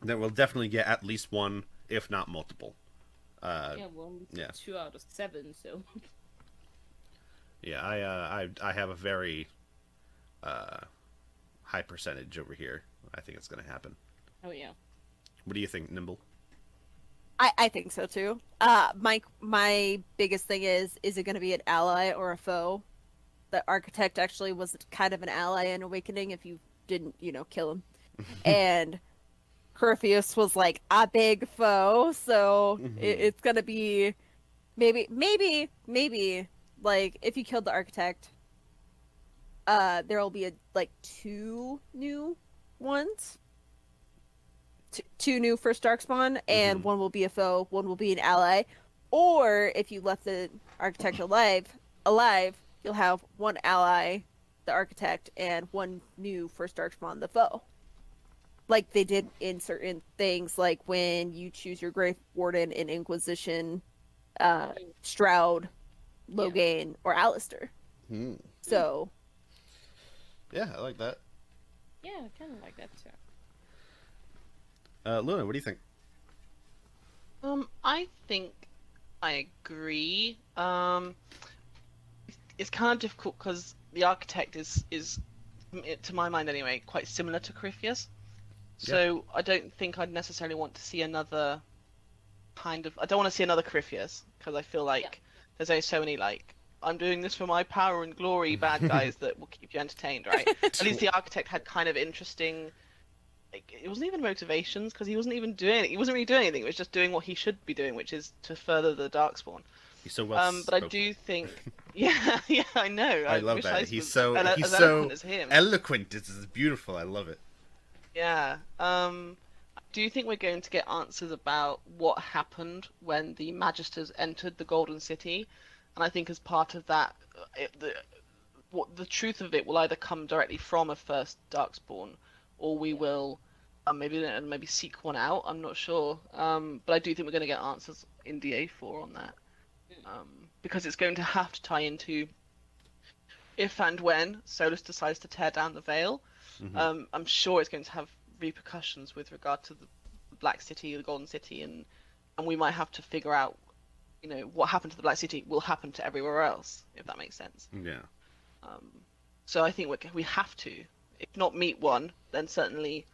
that we'll definitely get at least one, if not multiple. Yeah, well, yeah. 2 out of 7, so. Yeah, I have a very high percentage over here. I think it's going to happen. Oh, yeah. What do you think, Nimble? I think so too. My biggest thing is it going to be an ally or a foe? The architect actually was kind of an ally in Awakening if you didn't, kill him. And Corypheus was like a big foe, so it's going to be maybe like if you killed the architect, there will be like 2 new ones. Two new first Darkspawn, and one will be a foe, one will be an ally. Or if you left the architect alive, you'll have one ally, the architect, and one new first Darkspawn, the foe. Like they did in certain things, like when you choose your Grave Warden in Inquisition, Stroud, Loghain, or Alistair. So. Yeah, I like that. Yeah, I kind of like that too. Luna, what do you think? I think I agree. It's kind of difficult because the architect is, to my mind anyway, quite similar to Corypheus. So I don't think I'd necessarily want to see another kind of. I don't want to see another Corypheus because I feel like there's only so many like I'm doing this for my power and glory bad guys that will keep you entertained, right? At least the architect had kind of interesting. It wasn't even motivations because he wasn't even doing anything. He wasn't really doing anything. It was just doing what he should be doing, which is to further the Darkspawn. He's so well but I do think, yeah, I know. I love that. He's so eloquent as him. Eloquent. It's beautiful. I love it. Yeah. I do think we're going to get answers about what happened when the Magisters entered the Golden City, and I think as part of that, the truth of it will either come directly from a first Darkspawn, or we will maybe seek one out. I'm not sure, but I do think we're going to get answers in DA4 on that, because it's going to have to tie into if and when Solus decides to tear down the Veil. I'm sure it's going to have repercussions with regard to the Black City, the Golden City, and we might have to figure out, what happened to the Black City will happen to everywhere else, if that makes sense. Yeah. So I think we have to. If not meet one, then certainly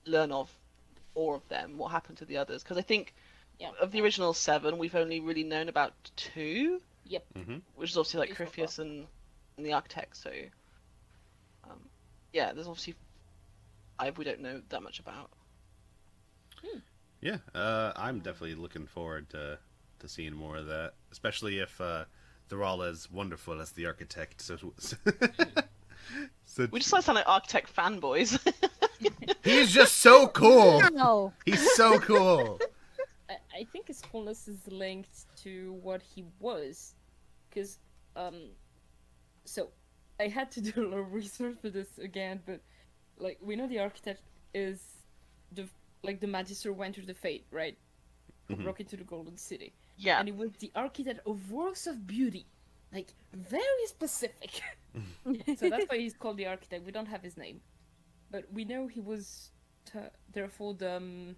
learn of more of them, what happened to the others. Because I think of the original 7, we've only really known about 2. Yep. Which is obviously like Corypheus and the Architect. So, there's obviously 5 we don't know that much about. Yeah, I'm definitely looking forward to seeing more of that, especially if they're all as wonderful as the Architect. So We just like sound like Architect fanboys. he's just so cool. No. He's so cool. I think his coolness is linked to what he was, because so I had to do a lot of research for this again, but like we know the architect is the Magister who entered the Fate, right? Broke into the Golden City. Yeah. And he was the architect of works of beauty, like very specific. So that's why he's called the architect. We don't have his name, but we know he was therefore the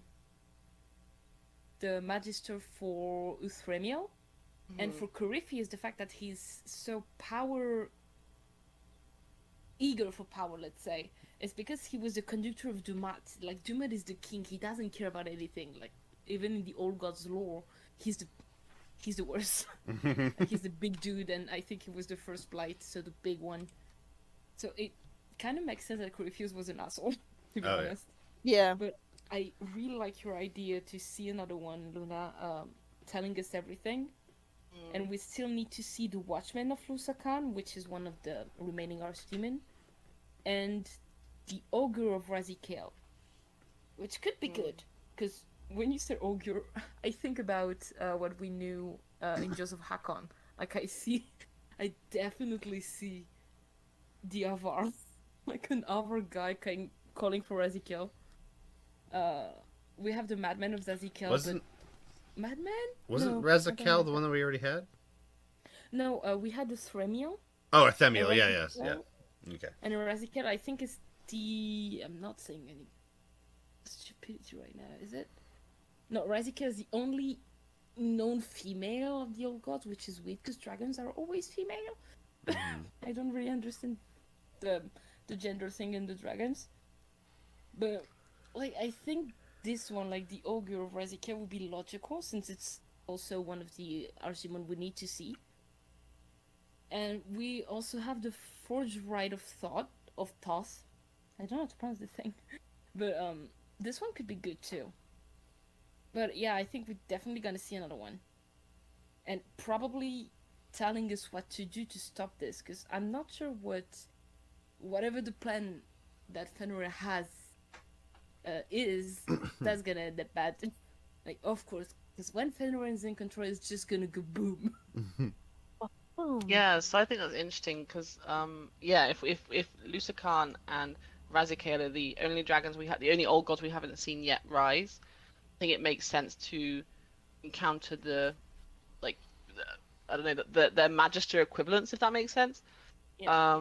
Magister for Uthremiel, and for Corypheus, the fact that he's so eager for power, let's say, is because he was the conductor of Dumat. Like Dumat is the king. He doesn't care about anything. Like even in the old gods lore, he's the worst. Like, he's the big dude, and I think he was the first Blight, so the big one. So it kind of makes sense that Corypheus was an asshole, to be honest. Yeah. But I really like your idea to see another one, Luna, telling us everything. And we still need to see the Watchman of Lusakan, which is one of the remaining Archdemon, and the Ogre of Razikale, which could be good. Because when you say Ogre, I think about what we knew in Joseph Hakon. Like, I definitely see the Avar, like an Avar guy calling for Razikale. We have the Madman of Zazikel, Wasn't No, Razakal the one that we already had? No, we had the Thremiel. Oh, Arthemiel, And yeah, Razikale. yeah. Okay. And Razikale, I think, is the... I'm not saying any stupidity right now, is it? No, Razikale is the only known female of the old gods, which is weird, because dragons are always female. I don't really understand the gender thing in the dragons. But, like, I think this one, like the Ogre of Razikale, would be logical, since it's also one of the Archimon we need to see. And we also have the Forged Rite of Thoth. I don't know how to pronounce the thing. But this one could be good too. But yeah, I think we're definitely gonna see another one. And probably telling us what to do to stop this, because I'm not sure whatever the plan that Fenrir has is, that's gonna end up bad. Like, of course, because when Fenrir is in control, it's just gonna go boom. Oh. Yeah, so I think that's interesting because, yeah, if Lusakan and Razikale are the only dragons we have, the only old gods we haven't seen yet rise, I think it makes sense to encounter I don't know, their Magister equivalents, if that makes sense. Yeah.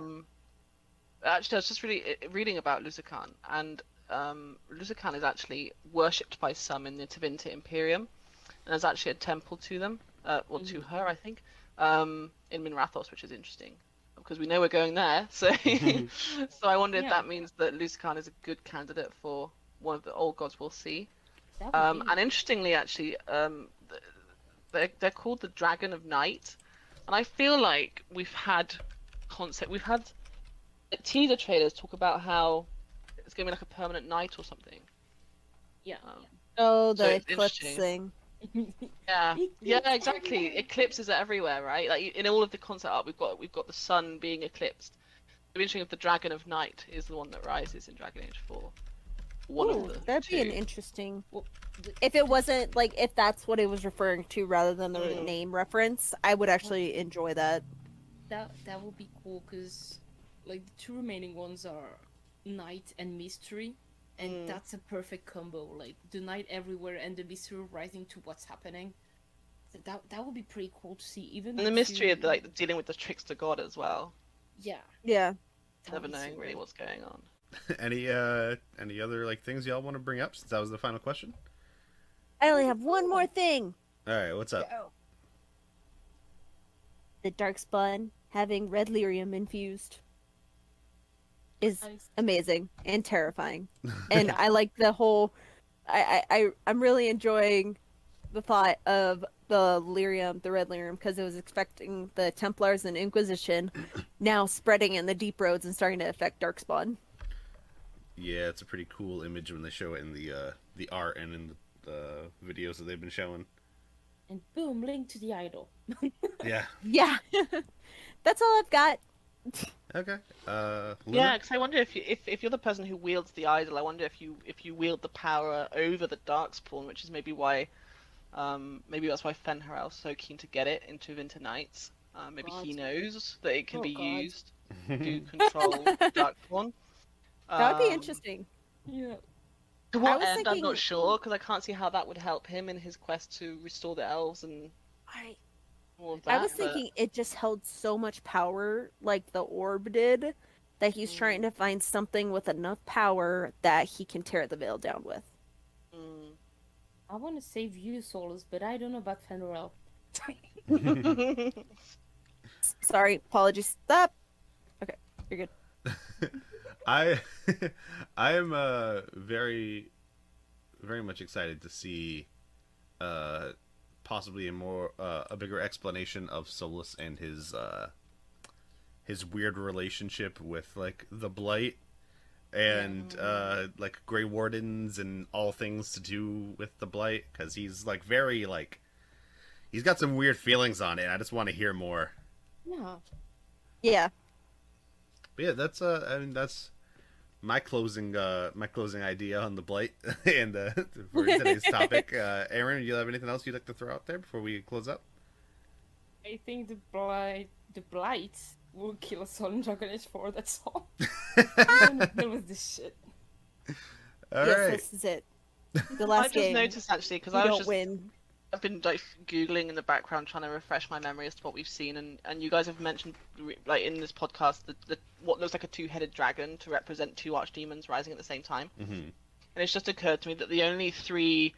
Actually, I was just reading about Lusakan, and Lusakan is actually worshipped by some in the Tevinter Imperium, and there's actually a temple to them, to her, I think, in Minrathos, which is interesting because we know we're going there. So, so I wonder if that means that Lusakan is a good candidate for one of the old gods we'll see. And interestingly, actually, they're called the Dragon of Night, and I feel like we've had teaser trailers talk about how it's going to be like a permanent night or something. Yeah. Oh, So the it's eclipse interesting. thing. Yeah, exactly. Eclipses are everywhere, right? Like in all of the concept art, we've got the sun being eclipsed. It'd be interesting if the Dragon of Night is the one that rises in Dragon Age 4. That'd be an interesting. If it wasn't like if that's what it was referring to rather than the name reference, I would actually enjoy that. That would be cool because, like, the two remaining ones are night and mystery, and that's a perfect combo. Like the night everywhere and the mystery rising to what's happening. So that would be pretty cool to see. Even and the mystery of like dealing with the trickster god as well. Yeah. Yeah. Never knowing really what's going on. Any other like things y'all want to bring up since that was the final question? I only have one more thing. All right, what's up? The Darkspawn having red lyrium infused is amazing and terrifying, and I like the whole. I'm really enjoying the thought of the lyrium, the red lyrium, because it was expecting the Templars and Inquisition, now spreading in the deep roads and starting to affect Darkspawn. Yeah, it's a pretty cool image when they show it in the art and in the videos that they've been showing. And boom, link to the idol. Yeah. Yeah. That's all I've got. Okay. Luna? Yeah, because I wonder if you're the person who wields the idol, I wonder if you wield the power over the Darkspawn, which is maybe why, maybe that's why Fenrir is so keen to get it into Winter Nights. Maybe he knows that it can be used to control Darkspawn. That would be interesting. Yeah. To what end, I'm not sure, because I can't see how that would help him in his quest to restore the elves and all of that. I was thinking it just held so much power, like the orb did, that he's trying to find something with enough power that he can tear the veil down with. I want to save you, Solus, but I don't know about Fenrir. Sorry, apologies. Stop. Okay, you're good. I am very much excited to see possibly a bigger explanation of Solus and his weird relationship with like the Blight, and like Grey Wardens and all things to do with the Blight, because he's like very like he's got some weird feelings on it. I just want to hear more. Yeah. Yeah. But yeah, that's I mean that's my closing idea on the Blight and for today's topic. Eirin, do you have anything else you'd like to throw out there before we close up? I think the blight will kill us all in Dragon Age 4. That's all. There was this shit. All Yes, right. this is it. The I last just game. noticed actually because You I was don't just win. I've been like googling in the background trying to refresh my memory as to what we've seen, and you guys have mentioned like in this podcast the what looks like a two-headed dragon to represent two archdemons rising at the same time. Mm-hmm. And it's just occurred to me that the only three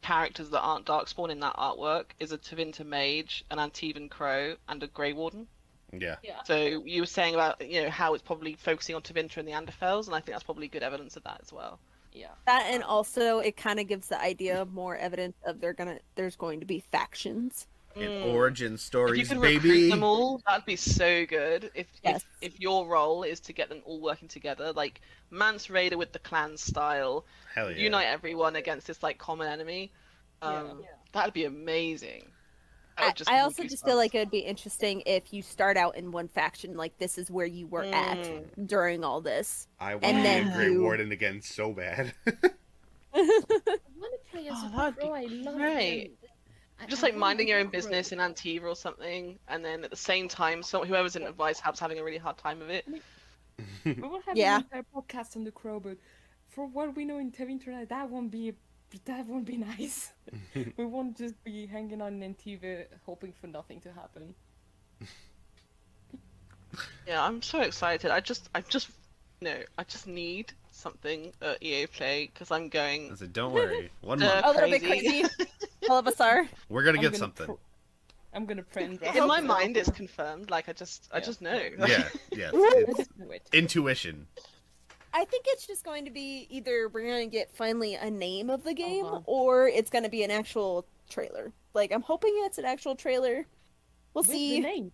characters that aren't Darkspawn in that artwork is a Tevinter Mage, an Antivan Crow, and a Grey Warden. Yeah. Yeah. So you were saying about how it's probably focusing on Tevinter and the Anderfels, and I think that's probably good evidence of that as well. Yeah. That, and also it kind of gives the idea of more evidence of there's going to be factions. And origin If you stories, could baby. recruit them all, that'd be so good. Yes. If your role is to get them all working together, like Mance Raider with the clan style, Hell yeah. unite everyone against this like common enemy. That'd be amazing. That would just I give me also just feel goosebumps. like it would be interesting if you start out in one faction, like this is where you were at during all this. I want and to then be a Grey you- Warden again so bad. I want to play as Oh, a that'd be pro. I love great. them. Just I like wanna minding be your a own pro. business in Antiva or something, and then at the same time, whoever's in advice helps having a really hard time of it. We will have Yeah. an entire podcast on the Crow, but for what we know in Tevinter, that won't be nice. We won't just be hanging on in Antiva hoping for nothing to happen. Yeah, I'm so excited. I just need something at EA Play because I'm going. I said, don't worry. One Uh, month. A little bit Crazy. crazy. All of us are. We're gonna I'm get gonna something. I'm gonna pray and rest. In my mind, it's confirmed. Like I just know. Yeah, yeah. I It's just knew it. intuition. I think it's just going to be either we're going to get finally a name of the game, Uh-huh. or it's going to be an actual trailer. Like, I'm hoping it's an actual trailer. We'll With see. the name.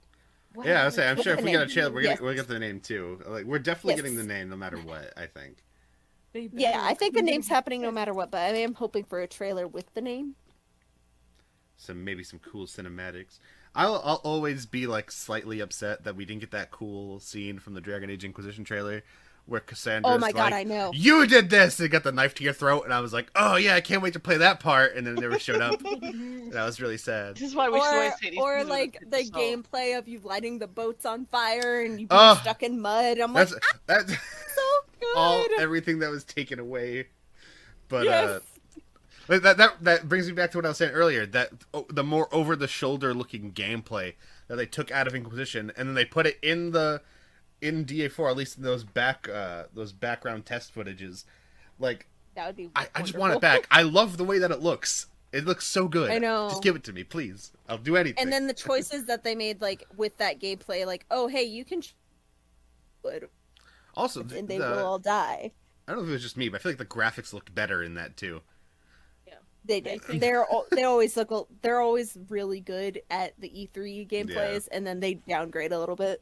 Wow, Yeah, I was saying, I'm With sure the if we get a name. chance, Yes. we'll get the name too. Like, we're definitely Yes. getting the name no matter what. I think. They Yeah, better I think the include name's it. happening no matter what, but I am hoping for a trailer with the name. Maybe some cool cinematics. I'll always be like slightly upset that we didn't get that cool scene from the Dragon Age Inquisition trailer where Cassandra's Oh my god, like, I know. "You did this!" and got the knife to your throat, and I was like, "Oh yeah, I can't wait to play that part." And then it never showed up. And I was really sad. This is why we should Or, always take these or things with a like pinch the of salt. gameplay of you lighting the boats on fire and you being Ugh. stuck in mud. I'm like, That's so good. all everything that was taken away. But Yes. that brings me back to what I was saying earlier. That the more over the shoulder looking gameplay that they took out of Inquisition and then they put it in DA4, at least in those background test footages. Like That would be. I just want it wonderful. back. I love the way that it looks. It looks so good. I know. Just give it to me, please. I'll do anything. And then the choices that they made, like with that gameplay, like, oh hey, you can, also, and they will all die. I don't know if it was just me, but I feel like the graphics looked better in that too. They I did. think- They always look. They're always really good at the E3 gameplays, and then they downgrade a little bit.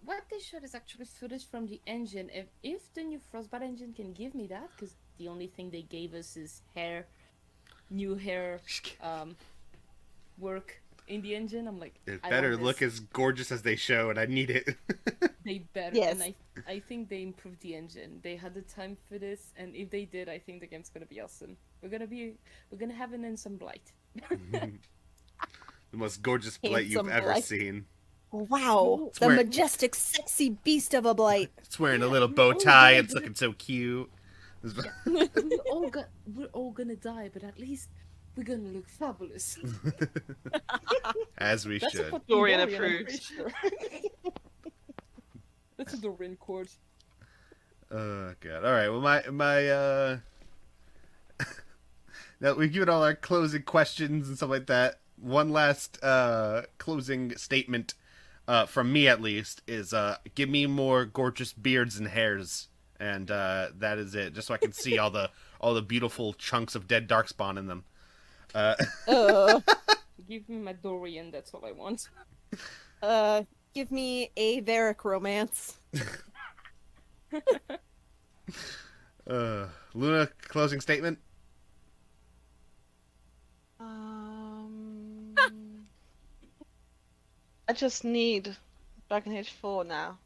What they showed is actually footage from the engine. If the new Frostbite engine can give me that, because the only thing they gave us is new hair, work in the engine. I'm like, It I better want look this. as gorgeous as they show, and I need it. They better. Yes. And I think they improved the engine. They had the time for this, and if they did, I think the game's gonna be awesome. We're gonna have an some Blight. The most gorgeous blight you've Handsome ever Blight. Seen. Wow, the Swear- majestic, sexy beast of a blight. It's wearing a little bow tie. It's looking so cute. we're all gonna die, but at least we're gonna look fabulous. As we That's a should. fucking Dorian I'm pretty approves. sure. That's a Dorian quote. Oh god. All right. Well, my now we've given all our closing questions and stuff like that. One last closing statement from me, at least, is give me more gorgeous beards and hairs, and that is it. Just so I can see all the beautiful chunks of dead darkspawn in them. Give me my Dorian, that's all I want. Give me a Varric romance. Luna, closing statement. I just need Dragon Age 4 now.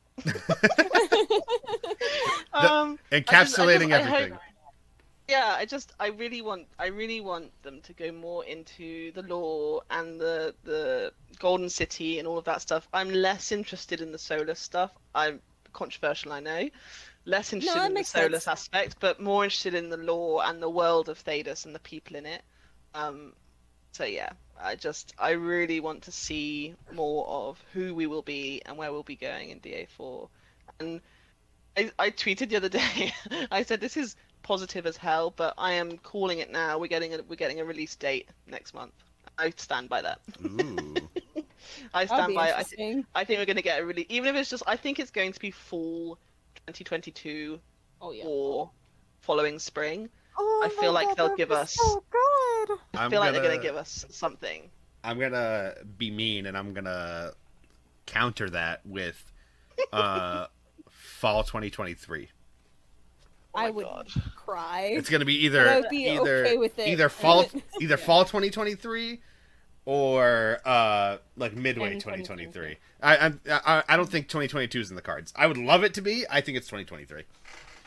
Encapsulating I hope- everything. Yeah, I really want them to go more into the lore and the Golden City and all of that stuff. I'm less interested in the Solus stuff. I'm controversial, I know. Less interested in the Solus aspect, but more interested in the lore and the world of Thedas and the people in it. So yeah, I really want to see more of who we will be and where we'll be going in DA4. And I tweeted the other day, I said this is positive as hell, but I am calling it now. We're getting a release date next month. I stand by that. Ooh. I stand by it. I think we're going to get a release, even if it's just. I think it's going to be fall 2022 or following spring. Oh, I feel like they'll give us. So good. I feel like they're going to give us something. I'm gonna be mean, and I'm gonna counter that with fall 2023. I would cry. It's gonna be But I would be okay with it. either fall 2023 or like midway 2023. I don't think 2022 is in the cards. I would love it to be. I think it's 2023.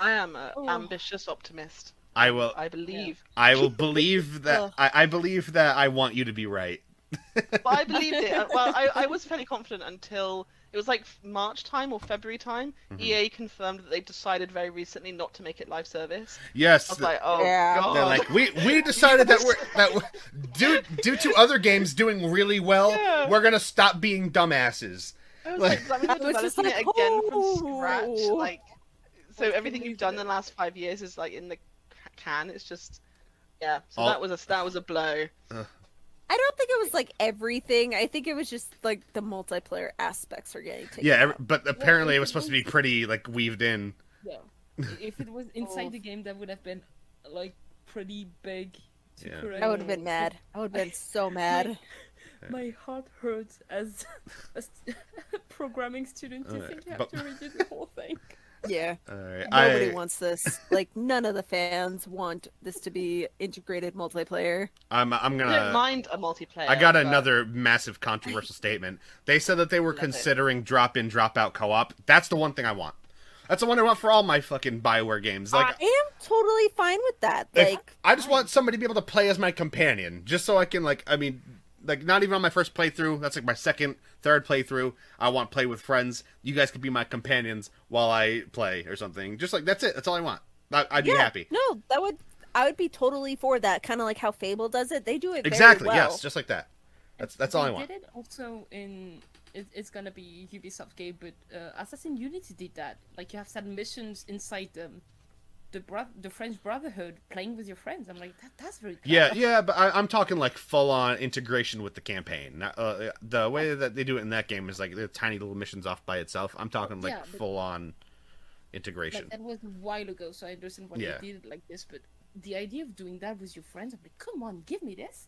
I am an ambitious optimist. I will. I believe. I will believe that. I believe that. I want you to be right. But I believed it. Well, I was fairly confident until it was like March time or February time. Mm-hmm. EA confirmed that they decided very recently not to make it live service. Yes. I was like, oh Yeah. god. They're like, we decided that due to other games doing really well, Yeah. we're gonna stop being dumbasses. I was like, that means I we're was just developing like, it again from oh. scratch. Like, so What's everything the you've done reason? in the last 5 years is like in the can. It's just, yeah. So All- that was a blow. I don't think it was like everything. I think it was just like the multiplayer aspects are getting taken Yeah, out. but apparently it was supposed to be pretty like weaved in. Yeah. If it was inside the game, that would have been like pretty big. To Yeah. I would have been mad. I would have been so mad. My heart hurts as a programming student to think you have but- to redo the whole thing. Yeah. All right, Nobody wants this. Like, none of the fans want this to be integrated multiplayer. I'm I don't gonna. mind a multiplayer. I got but- another massive controversial statement. They said that they were Love it. considering drop-in, drop-out co-op. That's the one thing I want. That's the one I want for all my fucking Bioware games. Like, I am totally fine with that. if- Like, I just want somebody to be able to play as my companion, just so I can like not even on my first playthrough. That's like my second, third playthrough. I want to play with friends. You guys could be my companions while I play or something. Just like that's it. That's all I want. I'd be happy. no, I would be totally for that. Kind of like how Fable does it. They do it Exactly. very well. Yes, just like that. That's all I want. They did it also in. It's gonna be Ubisoft game, but Assassin's Unity did that. Like you have certain missions inside the French Brotherhood playing with your friends. I'm like, that's very clever. Yeah, but I'm talking like full-on integration with the campaign. The way that they do it in that game is like the tiny little missions off by itself. I'm talking like Yeah, but- full-on integration. Like, that was a while ago, so I understand why Yeah. they did it like this. But the idea of doing that with your friends, I'm like, come on, give me this.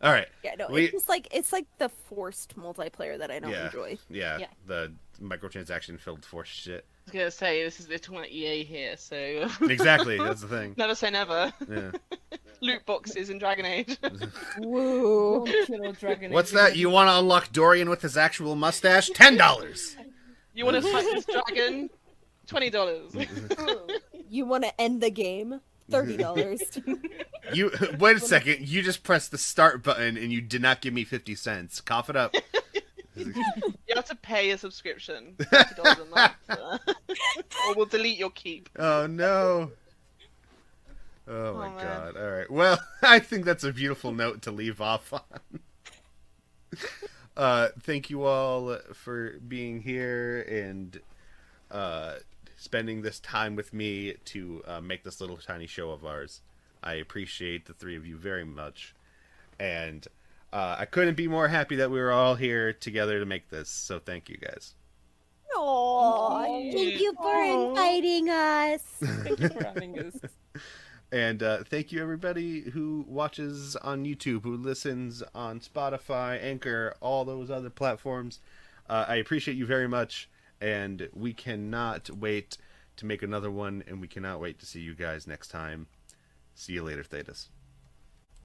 All right. Yeah, no, We- it's like the forced multiplayer that I don't enjoy. Yeah, Yeah. the microtransaction filled force shit. I was gonna say they're talking about EA here, so Exactly, that's the thing. never say never. Yeah. Loot boxes in Dragon Age. Woo. What's that? You want to unlock Dorian with his actual mustache? $10. You want to fight this dragon? $20. You want to end the game? $30. You wait a second. You just pressed the start button and you did not give me 50 cents. Cough it up. You have to pay a subscription, $30 a month, or we'll delete your keep. Oh no. Oh my man. god. All right. Well, I think that's a beautiful note to leave off on. Thank you all for being here and spending this time with me to make this little tiny show of ours. I appreciate the three of you very much. And I couldn't be more happy that we were all here together to make this. So thank you guys. Aww, thank you for inviting us. Thank you for having us. And thank you everybody who watches on YouTube, who listens on Spotify, Anchor, all those other platforms. I appreciate you very much. And we cannot wait to make another one, and we cannot wait to see you guys next time. See you later, Thedas.